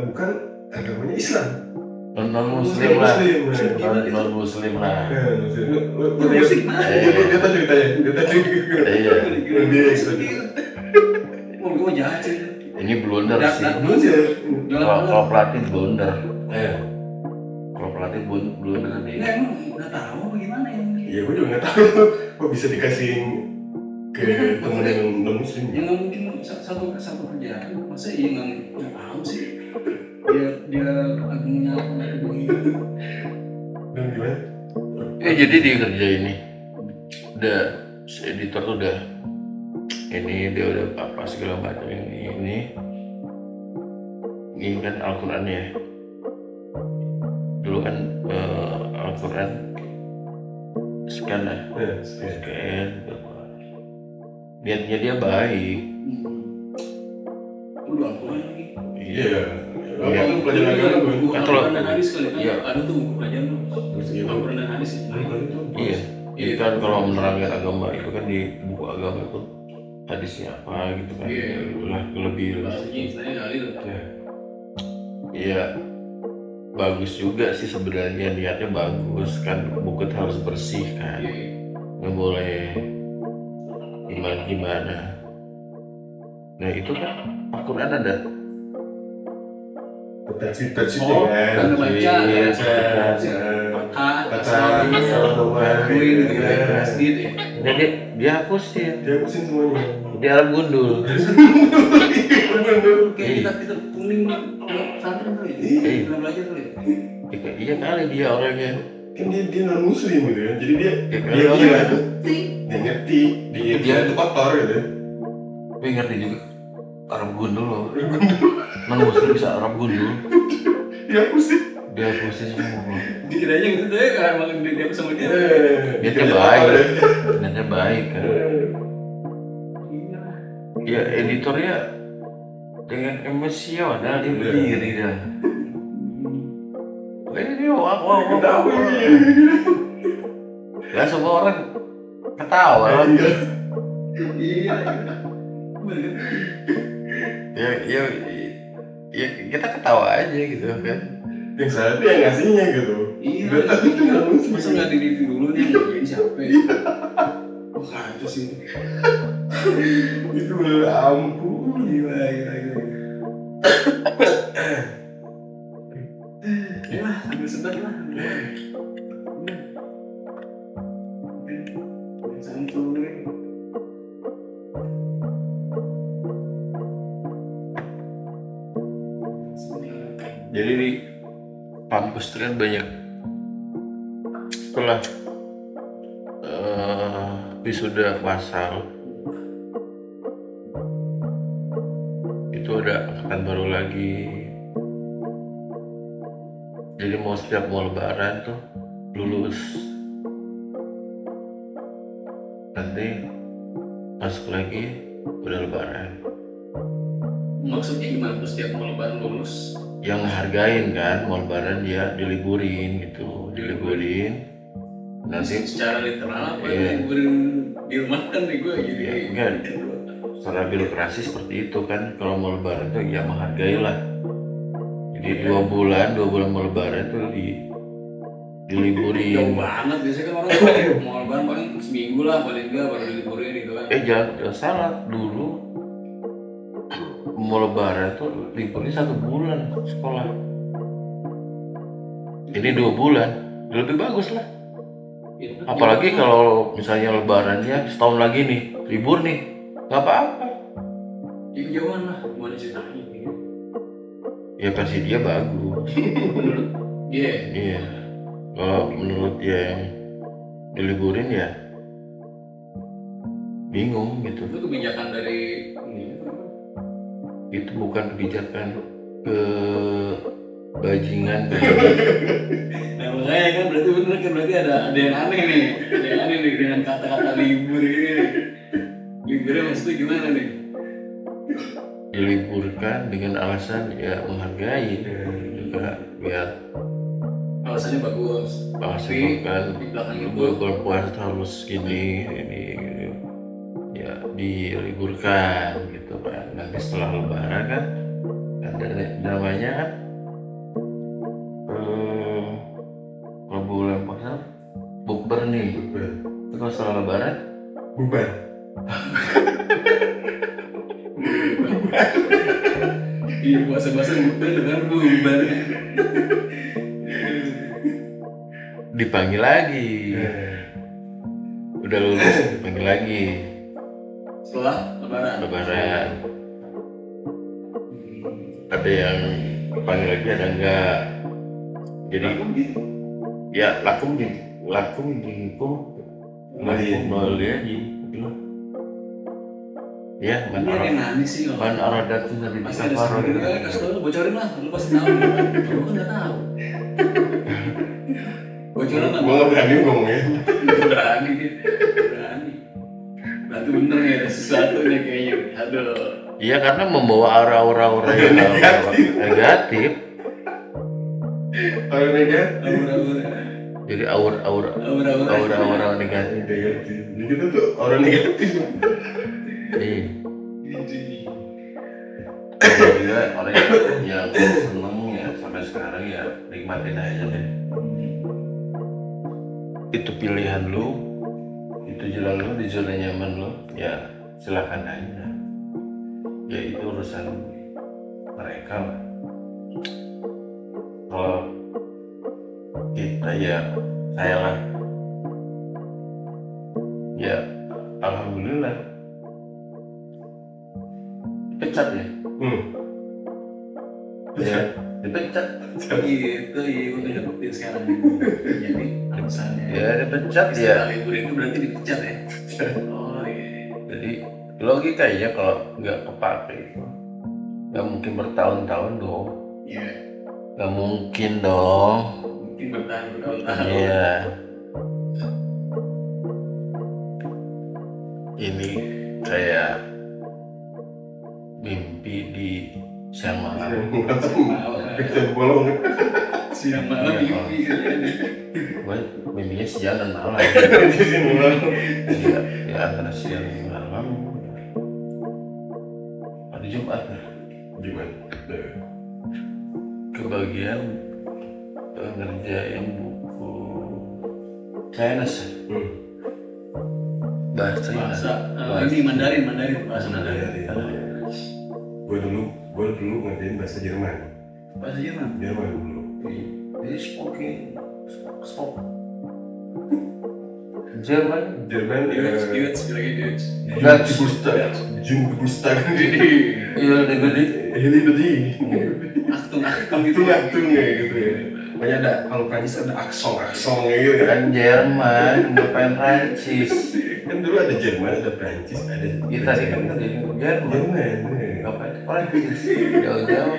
bukan agamanya Islam, non muslim lah, Muslim. non muslim lah. Musik nah. Dia tahu ceritanya, Iya. dia Islam. Oh, gue jahat sih. Ini blunder sih. Belum sih. Kalau pelatih blunder. Kalau pelatih blunder nih. Enggak, emang nggak tahu apa gimana ya. Ya gue juga nggak tahu kok bisa dikasihin ke temen yang non muslim. Ya nggak mungkin satu kerjaan. Masa iya nggak tahu sih. Dia agamnya begitu. Dan gimana? Jadi di kerja ini udah si editor tuh udah ini dia udah apa segala macam ini kan Al-Quran ya. Dulu kan Al-Quran scan lah, scan. Niatnya dia baik. Udah apa lagi? Iya. Iya. Kamu pelajaran agama gue. Bukan Kalau- Al-Quran dan hadis kali. Iya. Ada tuh pelajaran tuh. Terus gitu. Al-Quran dan hadis ya. Iya. Jadi kan kalau menerangkan agama itu kan di buku agama itu hadisnya apa gitu kan. Iya. Itulah lebih. Bahasanya istilahnya kali tuh. Iya. Bagus juga sih sebenarnya, niatnya bagus kan, buku itu harus bersih kan, Iya. nggak boleh gimana. Nah itu kan Al-Quran ada Touch Oh, kan. kan baca. Masjid ya. jadi dia hapusin, Dia hapusin semuanya. dia Arab gundul. Kayak kita kuning pesantren tuh ya. Iya. Kita belajar tuh ya. Iya kali dia orangnya. Kan dia non muslim gitu kan. Jadi dia Ya, dia kalau kira orang- dia ngerti dia itu kotor gitu. Tapi ngerti juga Arab gundul loh. Non muslim bisa Arab gundul. Dia hapusin. Dia hapusin semua. Dikira aja gitu deh kan emang dia sama dia. Niatnya baik, niatnya baik kan. Ya editornya dengan emosional dia berdiri dah. Ini wah. Kenapa ya? Ya semua orang ketawa. Iya. Ya kita ketawa aja gitu kan. Yang salah tuh yang ngasihnya gitu. Iya. Udah tapi itu non muslim. Masa nggak di review dulu nih yang ngerjain siapa ya? Oh kacau sih. Itu bener ampun. Gila. Ya, ambil sebat lah. Santuy. Jadi di kampus itu kan banyak setelah wisuda masal itu ada angkatan baru lagi. Jadi mau setiap mau lebaran tuh lulus nanti masuk lagi udah lebaran. Maksudnya gimana tuh setiap mau lebaran lulus? Yang ngehargain kan mau lebaran dia diliburin gitu, diliburin nanti Secara literal apa Iya. liburan di rumah kan nih gue jadi Iya, enggak. secara birokrasi seperti itu kan. Kalau mau lebaran tuh ya menghargai lah. Jadi 2 bulan mau lebaran tuh Jauh diliburin. banget biasanya kan orang mau lebaran paling seminggu lah paling enggak baru diliburin gitu kan. Jangan salah, dulu mau lebaran tuh liburnya 1 bulan sekolah. Ini 2 bulan, lebih bagus lah. Gitu. Apalagi kalau misalnya lebarannya setahun lagi nih, libur nih, nggak apa-apa. Ya kejauhan lah, gimana ceritanya gitu. Ya versi dia bagus. Menurut dia Iya. Kalau menurut dia yang diliburin ya bingung gitu. itu kebijakan dari ini. Itu bukan kebijakan ke bajingan. Nah makanya kan berarti bener kan berarti ada yang aneh nih, ada yang aneh nih dengan kata-kata libur ini nih. Liburnya maksudnya gimana nih? Diliburkan dengan alasan ya menghargai juga biar Alasannya bagus. alasan Tapi bukan di belakang itu bulan puasa harus gini ini gitu. Ya diliburkan gitu kan. Nanti setelah lebaran kan ada namanya kan kalau bulan puasa bukber nih. Bubar. Itu kalau setelah lebaran Bubar. iya puasa-puasa bukan dengan bubar. dipanggil lagi. Udah lulus dipanggil lagi Setelah lebaran. lebaran. Ada yang dipanggil lagi, ada enggak. Jadi ya lakum nolnya di ya Ini ada yang aneh sih loh. man aradat nabi Pasti ada safar. sebenarnya kasih tau lu bocorin lah, lu pasti tahu. Lu kan nggak tahu. Bocoran lah. Gue nggak berani ngomongnya. Berani dia, berani. Berarti bener nih ada sesuatu nih kayaknya. Aduh. Iya, karena membawa aura-aura yang negatif. Orang negatif. Aura-aura. Jadi aura-aura negatif. Negatif. Jadi kita tuh orang negatif. Iya. Ini. Kalau juga orang yang seneng ya sampai sekarang ya nikmatin aja deh. Itu pilihan lu, itu jalan lu, di zona nyaman lu, ya silakan aja. Ya itu urusan mereka lah. Kalau kita ya saya lah, ya alhamdulillah. Dipecat ya? Ya, dipecat. Gitu, iya gue udah dapetin sekarang. Jadi alasannya. Ya dipecat ya. Istilah libur itu berarti dipecat ya. Oh iya. Jadi logikanya kalau nggak kepake itu nggak mungkin bertahun-tahun dong. Iya. Nggak mungkin dong. Mungkin bertahun-tahun. Iya. Ini kayak mimpi di siang malam. Kita bolong. Siang malam Iya, mimpi kayaknya. Gue mimpinya siang dan malam. Di sini bolong. Iya, ya antara siang dan malam. Hari Jumat Gimana? kebagian ngerjain buku Chinese bahasa Ini Mandarin bahasa Mandarin. Gue dulu ngerjain bahasa Jerman. Bahasa Jerman. Jerman dulu. jadi Jerman Jerman. Duits, lagi duits. Junggebustag. iya negeri Ini tadi. Aktung Itu ngaktung ya gitu ya. Pokoknya ada, kalau Prancis ada aksong gitu kan. kan Jerman ngapain Prancis Kan dulu ada Jerman, ada Prancis, ada kita sih kan dari Jerman Jerman. ngapain Prancis jauh-jauh.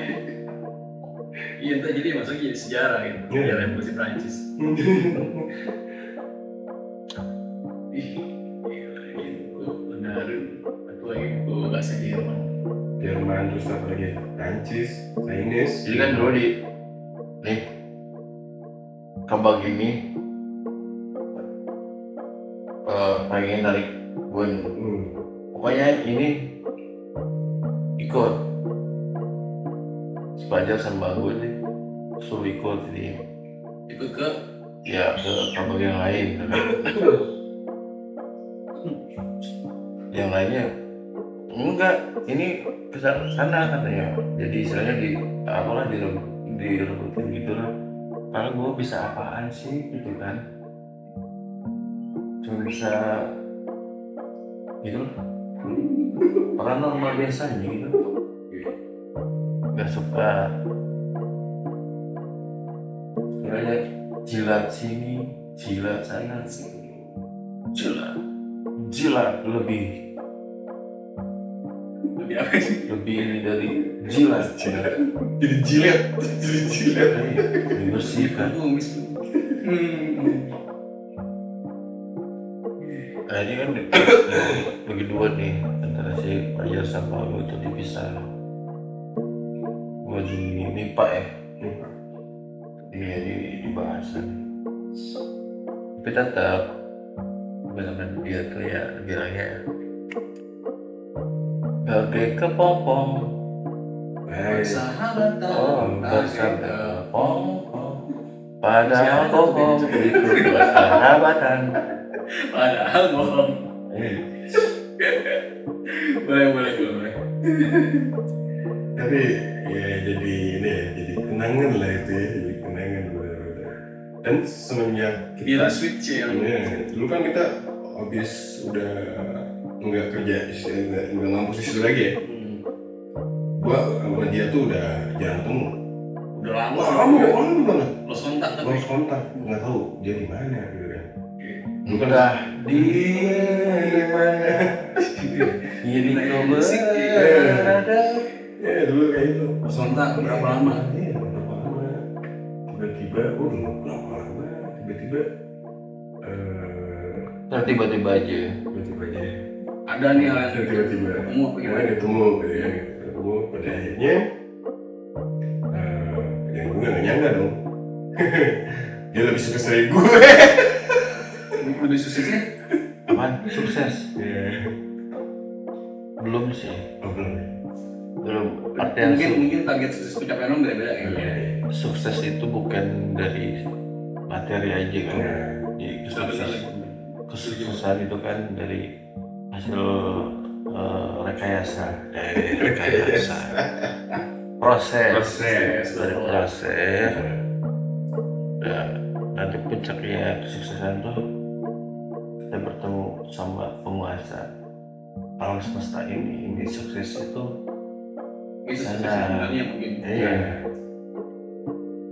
Iya, entah jadi masuk jadi sejarah gitu. Iya. Sejarah revolusi Prancis. Ih, gila gitu. Mandarin. Atau lagi bahasa Jerman. Jerman terus apa lagi? Prancis, Chinese. Jadi kan dulu nih kebag ini pengen tarik gue Hmm. pokoknya ini ikut sepajar sama gue nih, suruh ikut ini Ikut ke ya ke kampung yang lain kan. Yang lainnya enggak, ini kesana katanya, jadi istilahnya direbutin gitu lah. Karena gue bisa apaan sih gitu kan, cuma bisa gitu loh, paranormal biasanya gitu, nggak suka istilahnya jilat sini jilat sana, jilat lebih apa sih? lebih ini dari jilat Jadi jilat. dibersihkan. Nah ini kan bagi dua nih antara si Fajar sama gue itu dipisah. Gue di MIPA ya, dia di bahasan. Tapi tetap benar-benar dia tuh ya bilangnya bagai kepompong, Persahabatan bersahabat kepompong, padahal bohong itu persahabatan. Padahal bohong. Boleh. Tapi ya jadi ini ya, jadi kenangan lah itu ya, jadi kenangan benar-benar. Dan semenjak Gila switch ya. dulu kan kita habis udah nggak kerja, nggak ngampus di situ lagi ya. Gua sama dia tuh udah jarang ketemu. Udah lama. Lama banget. Lost kontak tapi. Lost kontak, nggak tahu dia di mana gitu kan. Dulu kan Udah di mana ini kau berada. ya dulu kayak itu. Lost kontak berapa lama? Iya, berapa lama? Tiba-tiba, berapa lama? Tiba-tiba Nah tiba-tiba aja aja. Ada nih hal yang Tiba-tiba ketemu apa gimana? ketemu gitu ya, ketemu pada akhirnya ya gue nggak nyangka dong. Dia lebih sukses dari gue. Lebih suksesnya? apaan sukses Ya, belum sih, belum ya. belum artian Mungkin target sukses pencapaian lo beda-beda ya. sukses itu bukan dari materi aja kan. Jadi kesuksesan itu kan dari hasil rekayasa proses dari proses. Nah, nanti puncaknya kesuksesan tuh kita bertemu sama penguasa alam semesta ini sukses itu Bisa Sana. sebenarnya mungkin. Iya.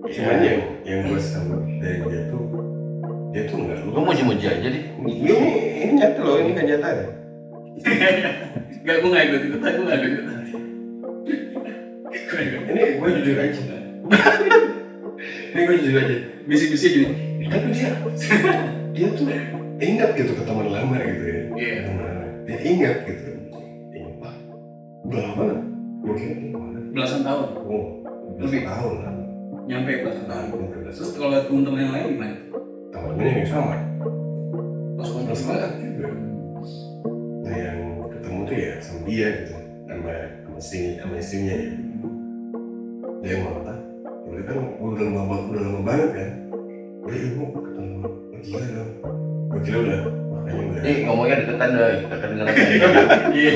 Cuman yang gue sama dari dia tuh nggak gue muji-muji aja deh. ini nyata loh, ini kan nyata ya. Enggak, gue nggak ikut. Ini gue jujur aja. Ini gue jujur aja. Bisik-bisik gini. Tapi dia tuh ingat gitu ke teman lama gitu ya. Iya. Teman lama. Dia ingat gitu. Ingat udah lama lah. Mungkin Belasan tahun. lebih tahun lah. Nyampe belasan tahun. Mungkin belasan Terus kalau teman-teman yang lain gimana? tahunnya yang sama. Lost Terus kontak kontak juga. Nah yang ketemu tuh ya sama dia gitu, sama istrinya ya. Dia yang mau dia kan udah lama banget kan. Udah ibu ketemu, gila dong. Gue kira udah makanya udah. Ngomongnya deketan deh, kita kedengeran. Iya.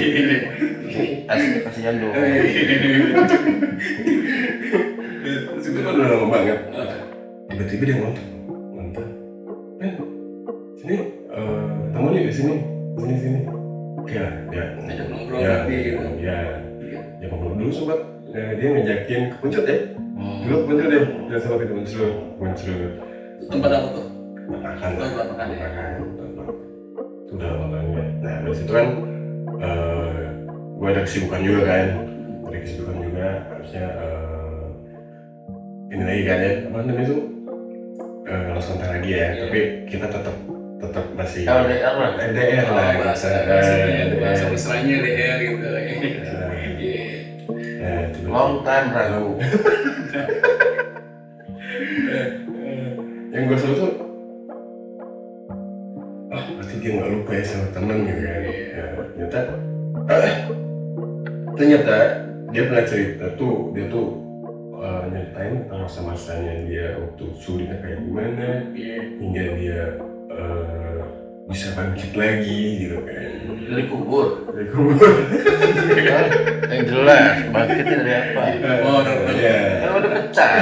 Kasih nyandung. Terus itu kan udah lama banget. Tiba-tiba dia ngontak. Sini, ketemu nih di sini. Ya. Ajak nongkrong tapi gitu. Ya ngobrol dulu sempat. Dia ngajakin ke Puncak ya. Dulu ke Puncak deh. Dia sama kita Puncak. Tempat apa tuh? Makan. Tempat makan ya. Itu udah lama banget. Nah dari situ kan, gue ada kesibukan juga kan. Harusnya ini lagi kan ya. Apa namanya itu? Langsung kontak lagi ya. Tapi kita tetap masih LDR lah. LDR lah. Bahasa mesranya LDR gitu. Long time ragu. Yang gue selalu tuh berarti dia nggak lupa ya sama temen gitu kan. Ya, ternyata dia pernah cerita tuh, dia tuh nyeritain tentang masa-masanya dia waktu sulitnya kayak gimana, hingga dia bisa bangkit lagi gitu kan. Dari kubur. Iya. Yang jelas, bangkitnya dari apa? Iya. Kan udah pecah.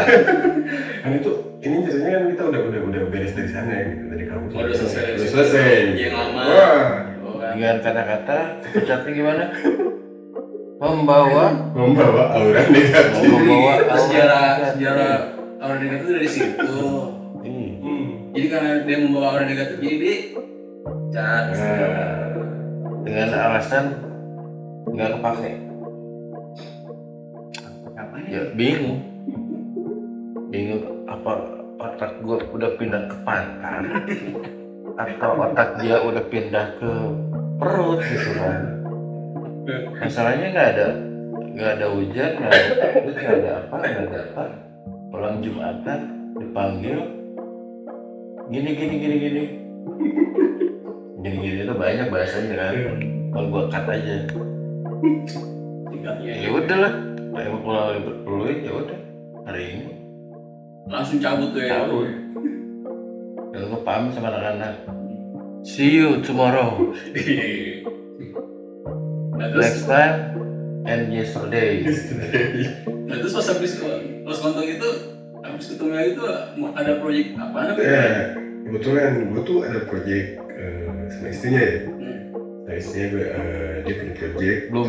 Kan itu, ini ceritanya kan kita udah beres dari sana gitu, dari kampus. Udah selesai. Udah selesai. Yang lama. Wah. Dengan kata-kata, pecatnya gimana? Membawa aura negatif. membawa Sejarah aura negatif itu dari situ. Jadi karena dia membawa aura negatif, jadi dia cat. dengan alasan nggak kepake. Ya bingung apa otak gue udah pindah ke pantat atau otak dia udah pindah ke perut gitu kan. Masalahnya nggak ada hujan, nggak ada apa. Pulang Jumatan dipanggil gini itu banyak bahasanya kan. Kalau gua cut aja. Ya udahlah, emang kalau diperluin ya udah hari ini Langsung cabut tuh ya. cabut. Dan gua paham sama anak-anak. See you tomorrow. Nah, terus Next time and yesterday. terus pas habis nonton itu, habis ketemu lagi tuh ada proyek apa Ya, kebetulan gue tuh ada proyek sama istrinya ya. Nah istrinya gue dia punya proyek. Belum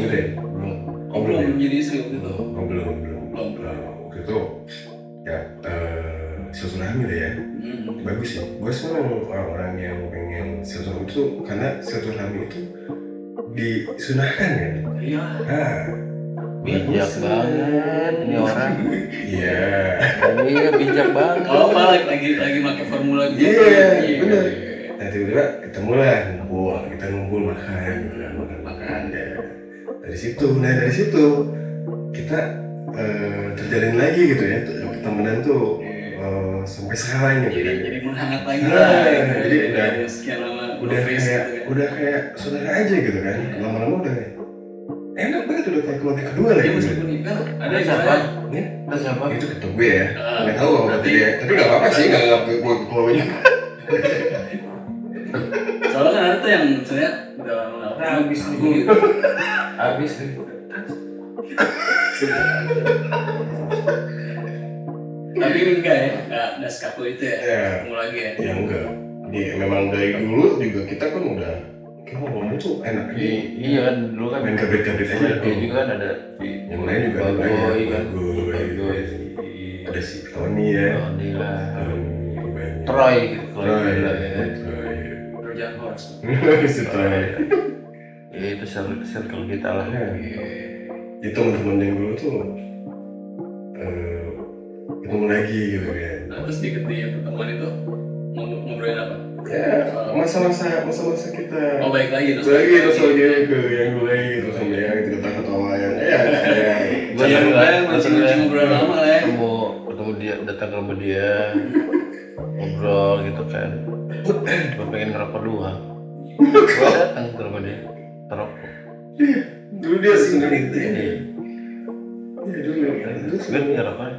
gede. Oh belum jadi istri waktu itu. Oh belum. Waktu itu ya silaturahmi lah ya. Bagus sih. Gue seneng orang-orang yang pengen silaturahmi itu, karena silaturahmi itu disunahkan kan. Iya. bijak banget ini orang. Iya. Iya bijak banget. Kalau lagi pakai formula gitu. Iya, benar. Nah tiba-tiba ketemu lah kita ngumpul makan gitu kan, makan ya. Dari situ kita terjalin lagi gitu ya, pertemanan tuh sampai sekarang gitu kan. Jadi menghangat lagi Nah, lah. jadi sekian lama udah kayak saudara aja gitu kan. Lama-lama udah enak banget, udah kayak keluarga kedua lah Dia gitu. meskipun nikah ada yang siapa? salah. Ada siapa? Itu ketua gue ya. Nggak tahu kalau berarti dia, tapi nggak apa-apa sih, nggak gue keluarnya. Soalnya kan ada tuh yang misalnya udah habis nih gitu. Habis nih. Tapi enggak ya, nggak sekaku itu ya. Ya. Ketemu lagi ya. Ya enggak. Jadi memang dari dulu juga kita kan udah ngomong tuh enak aja. Iya kan dulu kan Main gabret-gabret aja. Dia juga kan ada Yang lain juga ada Bagoy kan. Bagoy. Ada si Tony ya. Tony lah. banyak. Troy gitu. Troy. Ya. Trojan horse. Si Troy. Ya itu circle kita lah. Itu teman-teman yang dulu tuh ketemu lagi gitu kan. Nah terus di pertemuan itu ngobrolin apa? Ya masa-masa kita Oh baik lagi terus lagi ke yang dulu lagi gitu, sampai yang itu ketawa-ketawa yang Gua Iya, tahu kan, kan, masih ngobrol lama lah ya. ketemu dia, datang ke rumah dia, ngobrol gitu kan. Gua pengen ngerokok doang. Gua datang ke rumah dia, ngerokok. dulu dia seneng itu ya. Iya, Dulu gue ngerokok.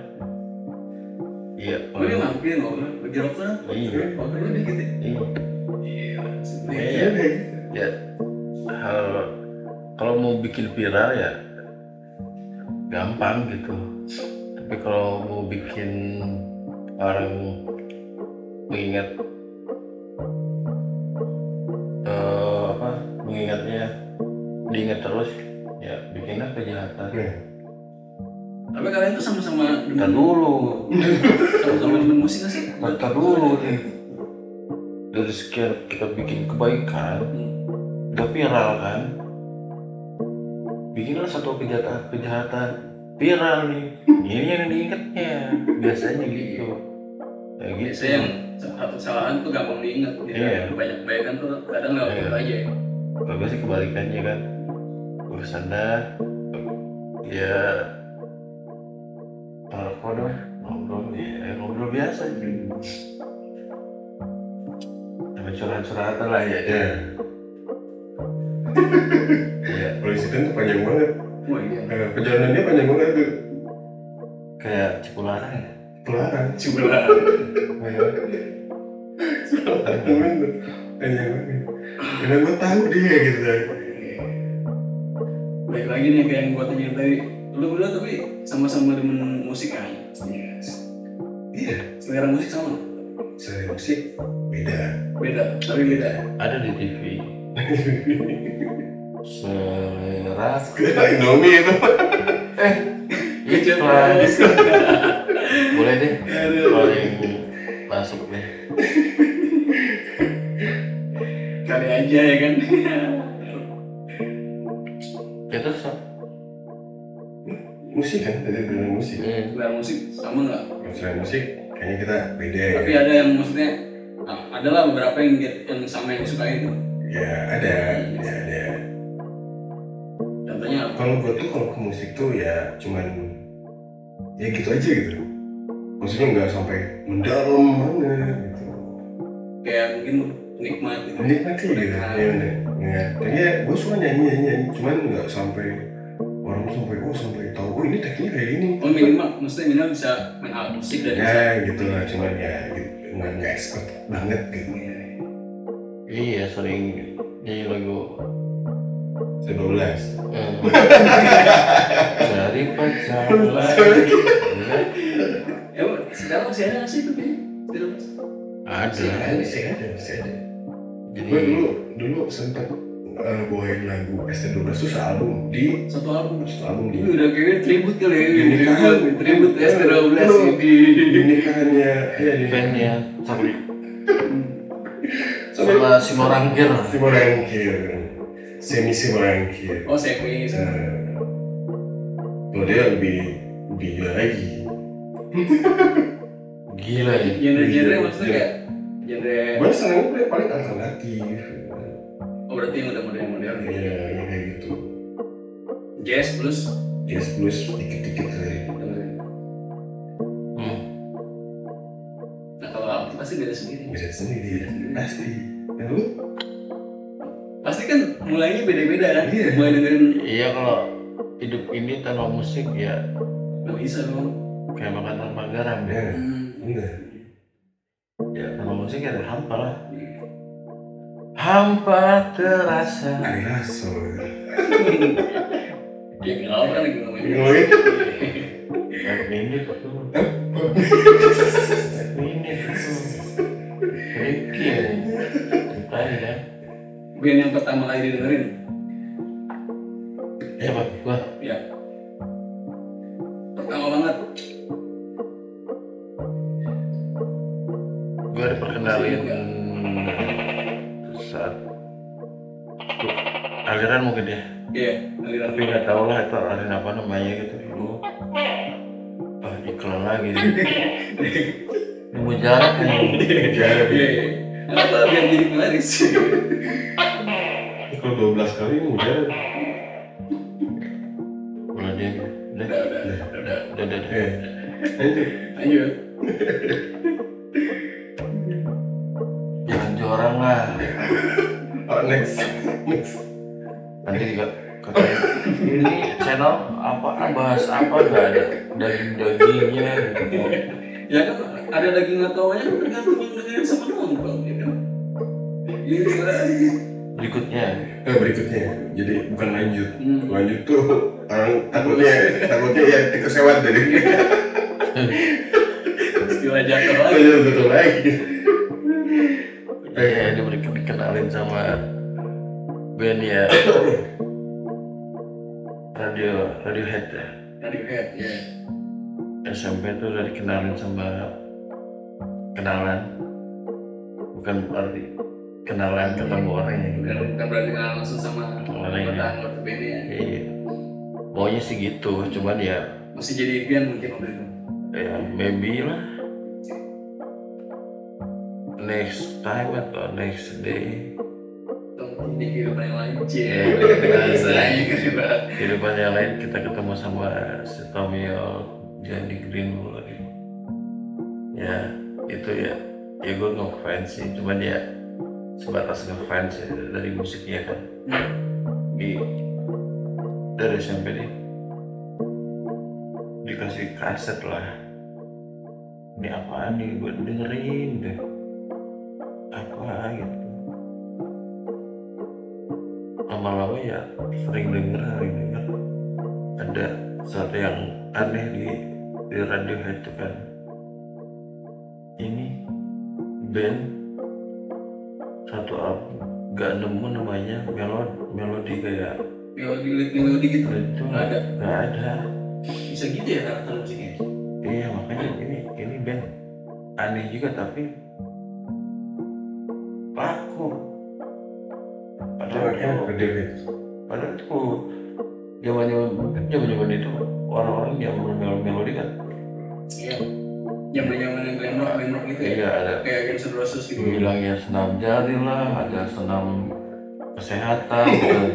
Iya, Gue mampir ngobrol, berjerok kan? Iya. Waktunya dikit ya? Iya. Iya. Ya, hal kalau mau bikin viral ya gampang gitu. Tapi kalau mau bikin orang mengingat mengingatnya diingat terus, ya bikinlah kejahatan. Tapi kalian tuh sama-sama Kita dulu, sama-sama demen musik nggak sih? kita dulu nih. Dari sekian kita bikin kebaikan, udah viral kan? Bikinlah satu kejahatan viral nih. Ini yang diingatnya, biasanya gitu. Ya gitu. Biasanya yang satu kesalahan tuh gampang diingat gitu. Iya. Banyak kebaikan tuh kadang lewat Iya. itu aja ya. Kalau gue sih kebalikannya kan, gue sana ya telepon dong, ngobrol biasa gitu. Sampai curhat-curhatan lah ya. Ya. Iya. Polisi itu panjang banget. Oh iya. Perjalanannya panjang banget tuh. Kayak Cipularang ya. Kelarang. Coba. Panjang tuh. Panjang banget. Karena gue tahu dia gitu. Baik lagi nih kayak yang gua tanya tadi. Lu berdua tapi sama-sama demen musik kan? Iya. Selera musik sama? Selera musik beda. Beda, tapi beda. Ada di TV. Selera. Kayak Indomie itu. Iklan. Boleh deh. Kalau yang masuk deh. Kali aja ya kan. Itu so. Musik kan, tadi dengan musik. Selera musik sama nggak? Selera musik kayaknya kita beda. Tapi ada yang maksudnya adalah beberapa yang sama yang suka itu. Ya ada. Contohnya apa? Kalau gue tuh kalau ke musik tuh ya cuman ya gitu aja gitu. Maksudnya nggak sampai mendalam banget gitu. Kayak mungkin nikmat gitu. Menikmati gitu. Ya, kayaknya gue suka nyanyi, cuman nggak sampai orang tuh sampai tahu ini tekniknya kayak gini. Oh minimal, maksudnya minimal bisa main alat musik dan bisa. Ya gitu lah, cuman ya gitu, nggak expert banget gitu. Iya, sering nyanyi lagu 12. Cari pacar lagi. Ya sekarang masih ada nggak sih itu kayaknya? Ada. Masih ada. Jadi Gue dulu sempat bawain lagu ST12 tuh sealbum di Satu album. di Ini udah kayaknya tribut kali ya. Di nikahan. Tribut ST12 ini. di nikahannya ya di bandnya sama si Morangkir. si Morangkir si Morangkir. Oh semi. Kalau dia lebih gila lagi. Gila ya. Genre maksudnya kayak genre. Gue senangnya paling alternatif. Oh berarti yang udah modern. Iya, yang kayak gitu. Jazz plus. Jazz blues dikit-dikit saya. Nah kalau album pasti beda sendiri. Bisa sendiri pasti. Dan lu? Pasti kan mulainya beda-beda kan. Iya. Mulai dengerin Iya, kalau hidup ini tanpa musik ya nggak bisa dong. kayak makan tanpa garam ya. Ya, bener. Ya tanpa musik ya hampa lah. Hampa terasa. Ari Lasso. Ya nggak apa lagi ngomongin. Ngomongin. Kayak ini tuh. Ini tuh. Ricky ya. Ceritanya kan. Band yang pertama kali didengerin. Coba gua. Ya. Pertama banget. Gua diperkenalin saat aliran mungkin ya. Iya, aliran. Tapi nggak tahu lah itu aliran apa namanya gitu dulu. Iklan lagi. Nunggu jarak kan. Jarak. Iya. Kenapa biar jadi pelaris? Kalau 12 kali ini udah. Udah dia. Udah. Lanjut. Jangan jorang lah. Oh, next. Nanti juga katanya ini channel apaan, bahas apa, nggak ada dagingnya gitu. Ya kan ada daging atau kan tergantung yang dengerin sama nonton ya kan. Ini Berikutnya Berikutnya. Jadi bukan lanjut. Lanjut tuh orang takutnya ya tikus lewat dari. istilah jatuh lagi. Betul lagi. ya ini dikenalin sama band ya Radiohead ya. Radiohead ya. SMP tuh udah dikenalin sama kenalan, bukan berarti kenalan ketemu orangnya gitu. Bukan berarti kenal langsung sama Orangnya. anggota bandnya. Iya, maunya sih gitu, cuman ya Masih jadi impian mungkin waktu itu. ya maybe lah next time atau next day. Di kehidupan yang lain Iya. rasanya keren banget. Kehidupan yang lain kita ketemu sama si Tommy Johnny Greenwood lagi. Ya itu ya gue ngefans sih, cuman ya sebatas ngefans ya dari musiknya kan. dari SMP nih dikasih kaset lah, ini apaan nih, gue dengerin deh apa gitu, lama-lama ya sering denger ada sesuatu yang aneh di radio itu kan, ini band satu album gak nemu namanya melodi kayak melodi gitu itu nggak ada. nggak ada. Bisa gitu ya karakter musiknya. Iya makanya ini band aneh juga tapi laku. Padahal gede gitu. Padahal tuh zaman itu orang-orang yang melodi kan. Iya. Zaman yang glam rock gitu ya. Iya ada. Kayak Guns N' Roses gitu. Bilangnya senam jari lah, ada senam kesehatan,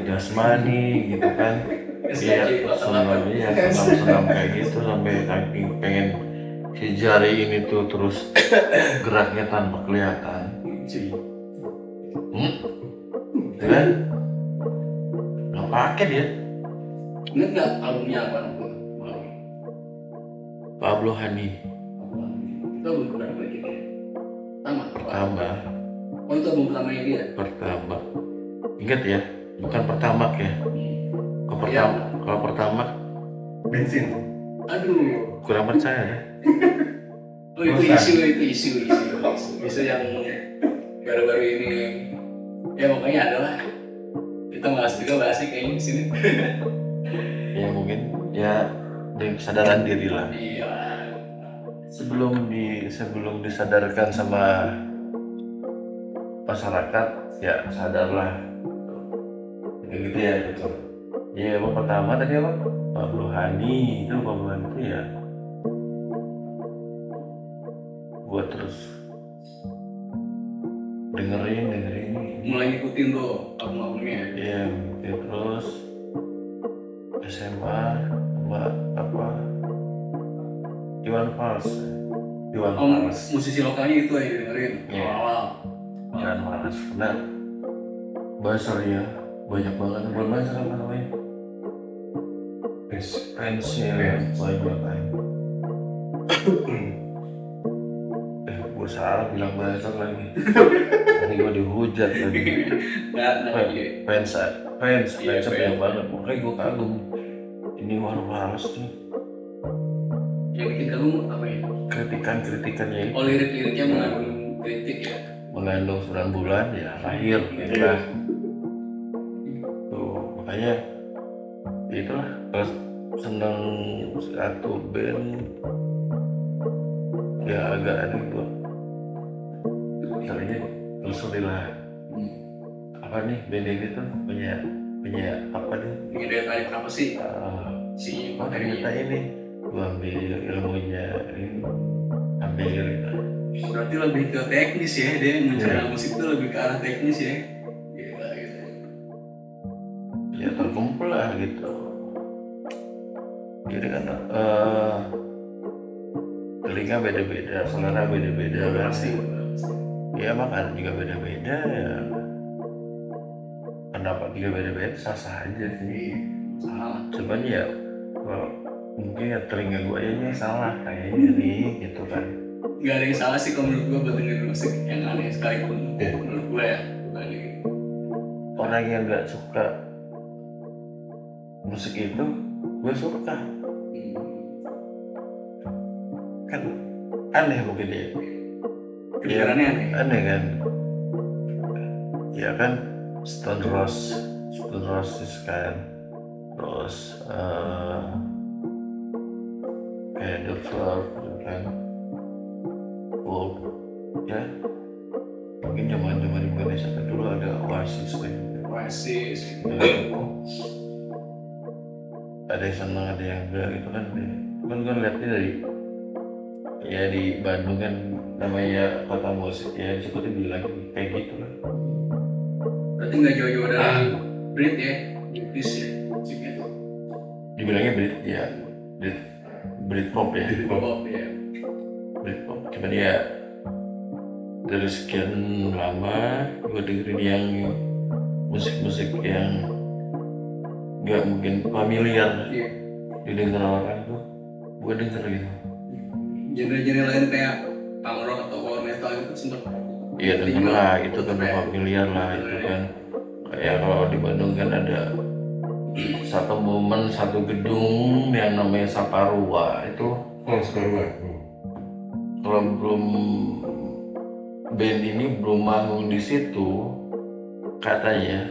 jasmani gitu kan. Iya senam kayak gitu sampai saking pengen si jari ini tuh terus geraknya tanpa kelihatan. Kan? Nggak pakai dia. Ingat nggak albumnya apa? Pablo Honey. Itu album berapa gitu ya? Pertama. Oh itu album pertamanya dia? Pertama. Ingat ya, bukan pertama ya. Kalau pertama bensin. Aduh. Kurang percaya ya. Oh itu isu yang baru-baru ini. Ya pokoknya adalah kita bahasnya kayaknya di sini. Ya mungkin ya dengan kesadaran diri lah. Iya. Sebelum disadarkan sama masyarakat ya sadarlah. Kayak gitu ya gitu. Ya yang pertama tadi apa? Pablo Honey itu ya buat terus dengerin mulai ngikutin tuh album-albumnya. Iya terus SMA sama apa Iwan Fals musisi lokalnya itu yang dengerin awal Iwan Fals karena buzzer ya banyak banget, bukan buzzer apa namanya fansnya banyak kan. Gue salah bilang buzzer lagi. Ini gue dihujat lagi. Fans banyak banget. Makanya gue kagum. Ini Warfaros nih. Yang bikin kagum apa ya? Kritikannya itu. Oh lirik-liriknya mengandung kritik ya. Mengandung 9 bulan ya lahir gitu lah. Tuh makanya itulah pas seneng satu band ya agak aneh gue. Caranya telusuri lah apa nih band ini tuh punya apa nih? Punya daya tarik apa sih? Si ternyata ini gue ambil ilmunya ini ambil gitu. Berarti lebih ke teknis ya, dia mencari musik itu lebih ke arah teknis ya. Gila gitu. Ya terkumpul lah gitu. Jadi kan telinga beda-beda, selera beda-beda kan. Ya makan juga beda-beda ya. Pendapat juga beda-beda sah-sah aja sih. Cuman ya kalau mungkin ya telinga gue ini salah kayaknya nih gitu kan. Gak ada yang salah sih kalau menurut gue buat dengerin musik yang aneh sekalipun menurut gue ya. Orang yang gak suka musik itu gue suka kan aneh mungkin ya. Kepikirannya aneh kan ya kan Stone Roses kan terus kayak The Verve kan ya mungkin zaman Indonesia kan dulu ada Oasis kan ada yang senang ada yang enggak gitu kan gue lihatnya dari ya di Bandung kan namanya kota musik ya seperti bilang kayak gitu lah. Berarti nggak jauh-jauh dari Brit ya, British ya musiknya. Dibilangnya Brit ya, Britpop ya. Britpop. Cuman ya dari sekian lama gue dengerin yang musik-musik yang nggak mungkin familiar Iya. didengar orang tuh gue denger gitu. Genre-genre lain kayak punk rock atau power metal itu sempat. Iya denger lah, itu kan udah familiar lah itu kan. Kayak kalau di Bandung kan ada satu momen, satu gedung yang namanya Saparua itu. Sekarang. Kalau belum band ini belum manggung di situ katanya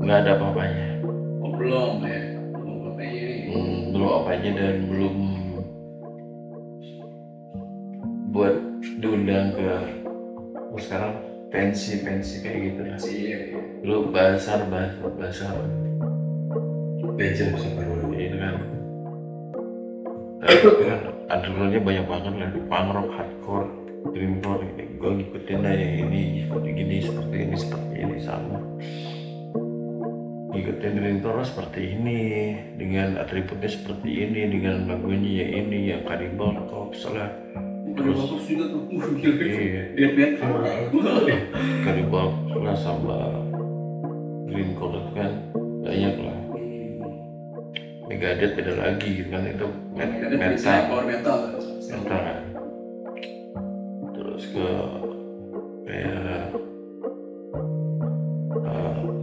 nggak ada apa-apanya. Oh belum ya, belum apa-apanya ini. Belum apa-apanya dan belum buat diundang ke sekarang pensi kayak gitu lah. Iya. Lu basar Legend Saparua. itu kan. Tapi kan undergroundnya banyak banget lah, punk rock, hardcore, grindcore. Gue ngikutin lah yang ini seperti ini sama. Ngikutin grindcore seperti ini dengan atributnya seperti ini, dengan lagunya yang ini, yang Cannibal Corpse lah. Terus juga tuh. Iya, Lihat-lihat. Cannibal Corpse lah sama grindcore itu kan banyak lah. Megadeth beda lagi gitu kan, itu metal Power metal. kan. Terus ke kayak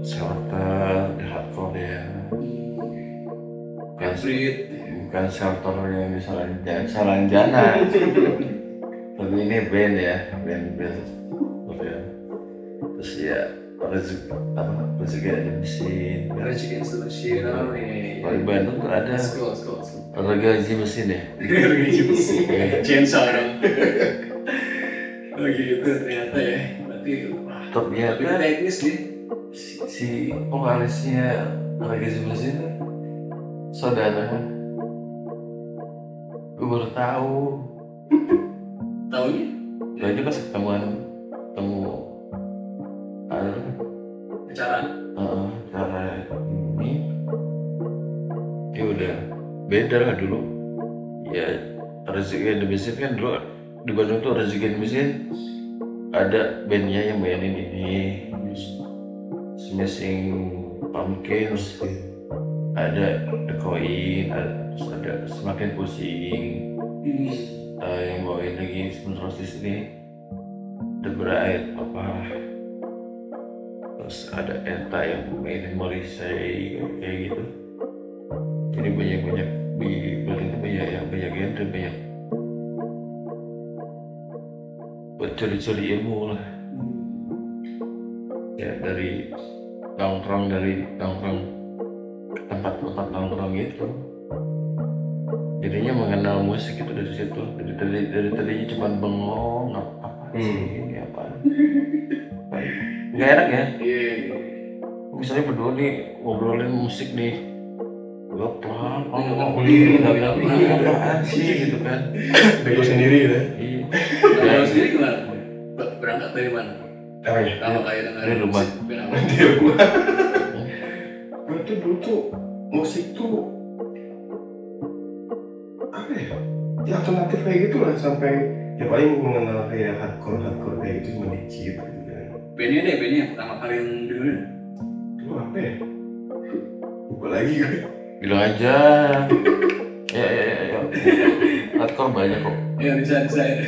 Shelter, The Hardcore ya. Bukan Shelter yang di Salanjana. Tapi ini band ya, band ya. Terus ya rezeki ada mesin. Rage Against the Machine. Kalau di Bandung tuh ada Rage Mesin ya. Chainsaw dong. Oh gitu ternyata ya. Berarti Ternyata teknis nih. si vokalisnya Rage Mesin saudara. Gue baru tahu. Tahunya? Gue aja pas ketemu Acara ini ya udah beda lah dulu ya. Rezeki the Mesin kan dulu di Bandung tuh Rezeki the Mesin ada bandnya yang mainin ini Smashing Pumpkins, ada The Coin, terus ada Semakin Pusing, yang bawain lagi Roses ini The Bride apa, terus ada Enta yang mainin Morrissey kayak gitu. Jadi banyak di Bandung itu banyak genre, banyak buat curi-curi ilmu lah ya, dari nongkrong tempat nongkrong gitu. Jadinya mengenal musik itu dari situ, dari tadinya cuma bengong apa sih ini apa nggak enak ya. Misalnya berdua nih ngobrolin musik nih, gue pelan nggak bilang ini apaan sih gitu kan. Bego sendiri ya. Iya. Kalau sendiri gimana? Berangkat dari mana? Pertama kali dengar Dari rumah. Di rumah. Gue tuh dulu tuh musik tuh apa ya alternatif kayak gitu lah, sampai ya paling mengenal kayak hardcore kayak gitu cuma dikit gitu kan. Bandnya yang pertama kali yang dengerin Dulu apa ya? Lupa lagi gue. Bilang aja. Ya. Hardcore banyak kok. ya bisa ya.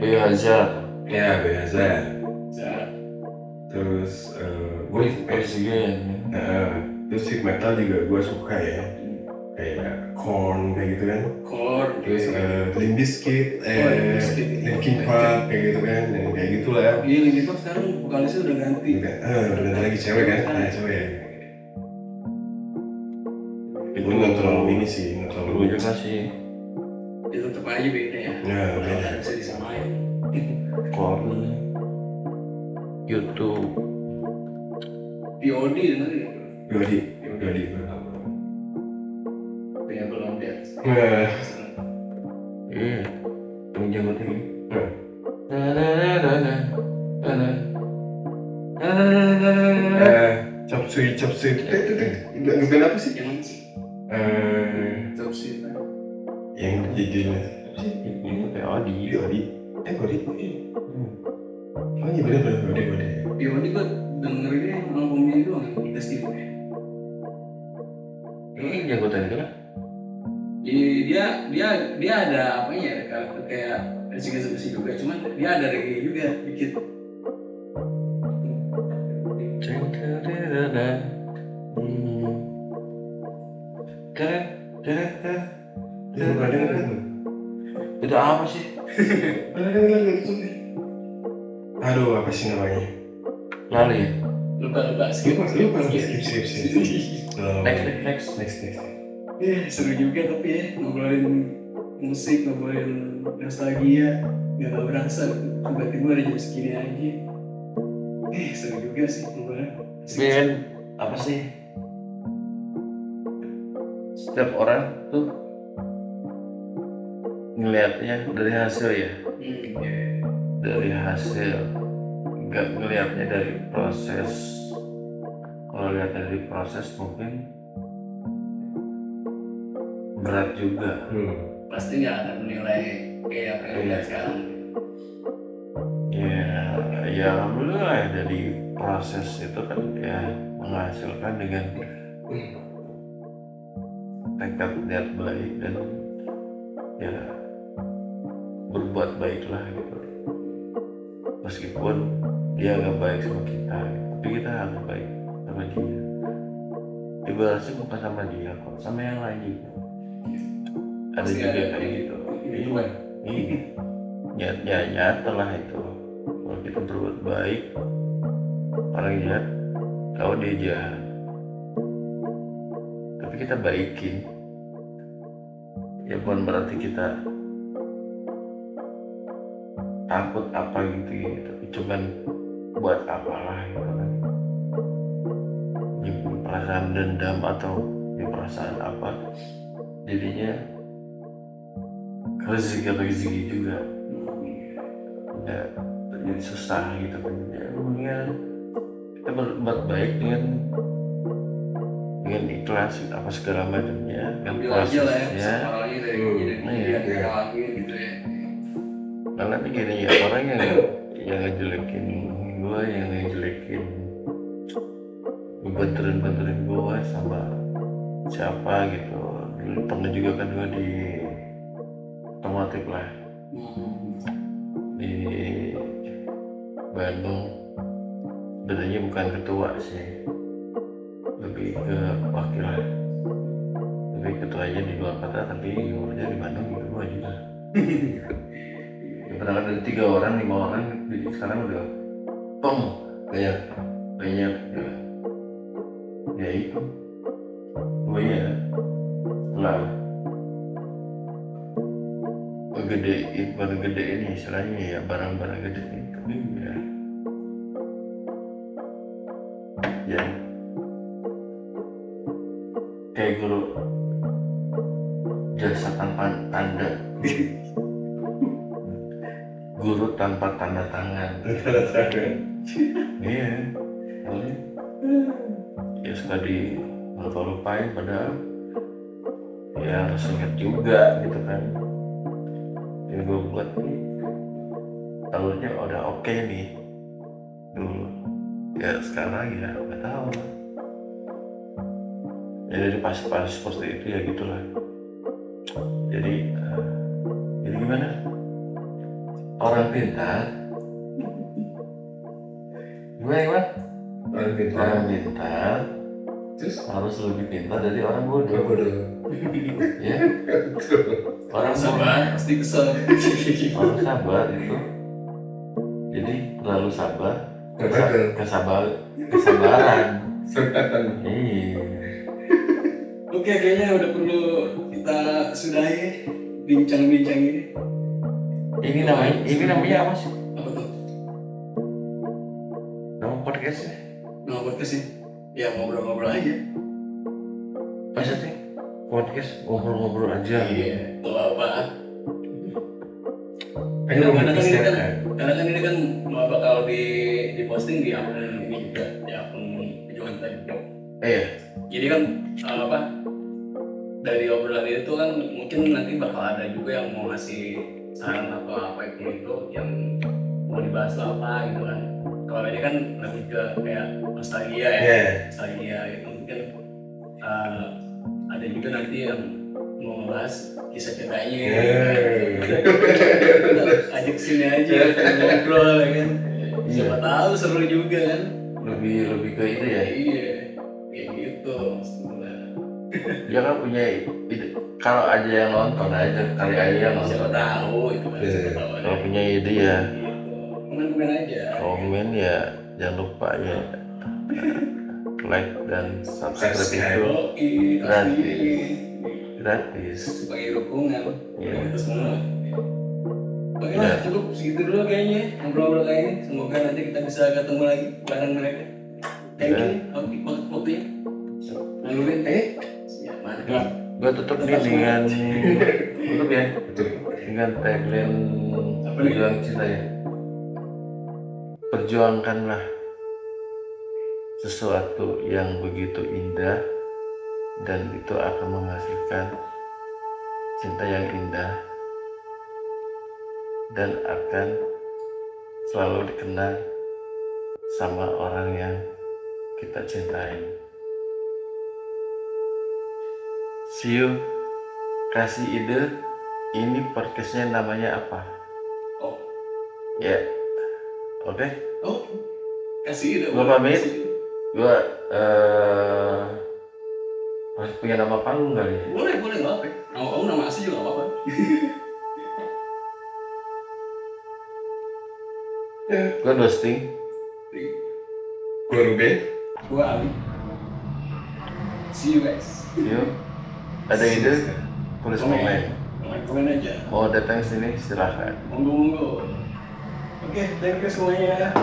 Biohazard. Ya biasa. Terus terus heavy metal juga gue suka ya, kayak Korn kayak gitu kan. Terus Limp Bizkit, Linkin Park kayak gitu kan, yang kayak gitulah. Iya, Linkin Park sekarang vokalisnya udah ganti. Udah ganti lagi cewek kan, cewek ya. Itu nggak terlalu ini sih, nggak terlalu. Gue juga sih. Ya tetep aja beda ya. Beda. Nggak bisa disamain. Korn, YouTube, POD dengerin. Yodi. Ya belum lihat. iya, yang janggut ini. Chop suey itu ngeband apa sih? Yang mana sih? Chop suey. Yang judulnya Itu kayak Odi. Yodi. Yodi. Oh iya bener Yodi. POD gue dengerinnya albumnya doang yang Testify. Ini jagoan itu kan? Dia ada apanya ya, kayak resiko juga, cuman dia ada reggae juga dikit. Itu apa sih? Aduh, apa sih namanya? Lali ya? Lupa skip. Next. Seru juga tapi ya, ngobrolin musik, ngobrolin nostalgia, nggak berasa tiba-tiba ada jam segini aja. Seru juga sih ngobrolnya. Tapi kan apa sih? Setiap orang tuh ngelihatnya dari hasil ya, dari hasil, nggak ngelihatnya dari proses. Kalau lihat dari proses mungkin berat juga. Pasti nggak akan menilai kayak apa yang lihat sekarang. Ya alhamdulillah ya, dari proses itu kan ya menghasilkan dengan tekad niat baik dan ya berbuat baiklah gitu. Meskipun dia nggak baik sama kita, tapi kita harus baik sama dia. Ibaratnya bukan sama dia kok, sama yang lain juga. Ada Pasti juga ada kayak gitu. Iya. Nyata lah itu. Kalau kita berbuat baik, orang jahat tahu dia jahat, tapi kita baikin, ya bukan berarti kita takut apa gitu, tapi cuman buat apalah gitu kan, nyimpen perasaan dendam atau perasaan apa, jadinya rezeki juga ya, jadi susah gitu kan. Ya kita berbuat baik dengan ikhlas apa segala macamnya, dengan prosesnya. Gitu ya. Karena begini ya, orang yang ngejelekin gue, yang ngejelekin bantuin gue sama siapa gitu. Dulu pernah juga kan gue di otomotif lah di Bandung. Sebenarnya bukan ketua sih, lebih ke wakil lah, lebih ketuanya di luar kota tapi umurnya di Bandung gitu gue juga. Pernah ada 3 orang, 5 orang, jadi sekarang udah banyak ya itu gue ya lah ngegedein istilahnya ya, barang-barang gede itu ya kayak guru jasa tanpa tanda guru tanpa tanda tangan. Iya, ya suka lupain padahal ya harus ingat juga gitu kan. Yang gue buat nih alurnya udah oke nih dulu, ya sekarang ya nggak tahu. Ya dari pas seperti itu ya gitulah. Jadi gimana? Orang pintar, gimana? Orang pintar terus harus lebih pintar dari orang bodoh. Ya, orang sabar pasti kesel. Orang sabar itu, jadi terlalu sabar, kesabaran. Iya. Oke, kayaknya udah perlu kita sudahi bincang-bincang ini. Ini namanya apa sih? Apa tuh? Nama podcastnya? Nama podcast sih? Ya ngobrol-ngobrol aja. Masa sih? Podcast ngobrol-ngobrol aja. Iya, tuh apa? Karena kan ini kan bakal diposting di akun ini juga, di akun Pejuang Tadi. Iya. Jadi kan dari obrolan itu kan mungkin nanti bakal ada juga yang mau ngasih saran atau apa itu yang mau dibahas apa gitu kan. Kalau ini kan lebih ke kayak nostalgia ya, nostalgia itu mungkin ada juga nanti yang mau ngebahas kisah cintanya. Ajak sini aja ngobrol ya kan. Siapa tahu seru juga kan. Lebih ke itu ya. Iya, kayak gitu. Dia kan punya ide. Kalau aja yang nonton aja, kali aja yang nonton. Siapa tahu itu kan. Siapa tahu aja. Kalau punya ide ya Gitu. Komen aja. komen ya, jangan lupa ya like dan subscribe itu gratis Sebagai dukungan. Iya. Kita semua. Oke lah, cukup segitu dulu kayaknya ngobrol-ngobrol kayak ini. Semoga nanti kita bisa ketemu lagi bareng mereka. Thank you, waktunya. Nanggurin, siap, mantap. Gua tutup nih dengan tutup ya dengan tagline Pejuang Cinta ya. Perjuangkanlah sesuatu yang begitu indah dan itu akan menghasilkan cinta yang indah dan akan selalu dikenang sama orang yang kita cintai. See you. Kasih ide, ini podcastnya namanya apa? Oh, Ya, oke. oh, kasih ide. Gua pamit. Gua harus punya nama panggung kali ya? Boleh, nggak apa-apa. Nama kamu nama asli juga nggak apa-apa. Gua Dosting. Gue Ruben. Gua Ali. See you guys. See you. Ada ide? Tulis komen. Komen aja. Mau datang sini silahkan. Monggo. Oke, thank you semuanya.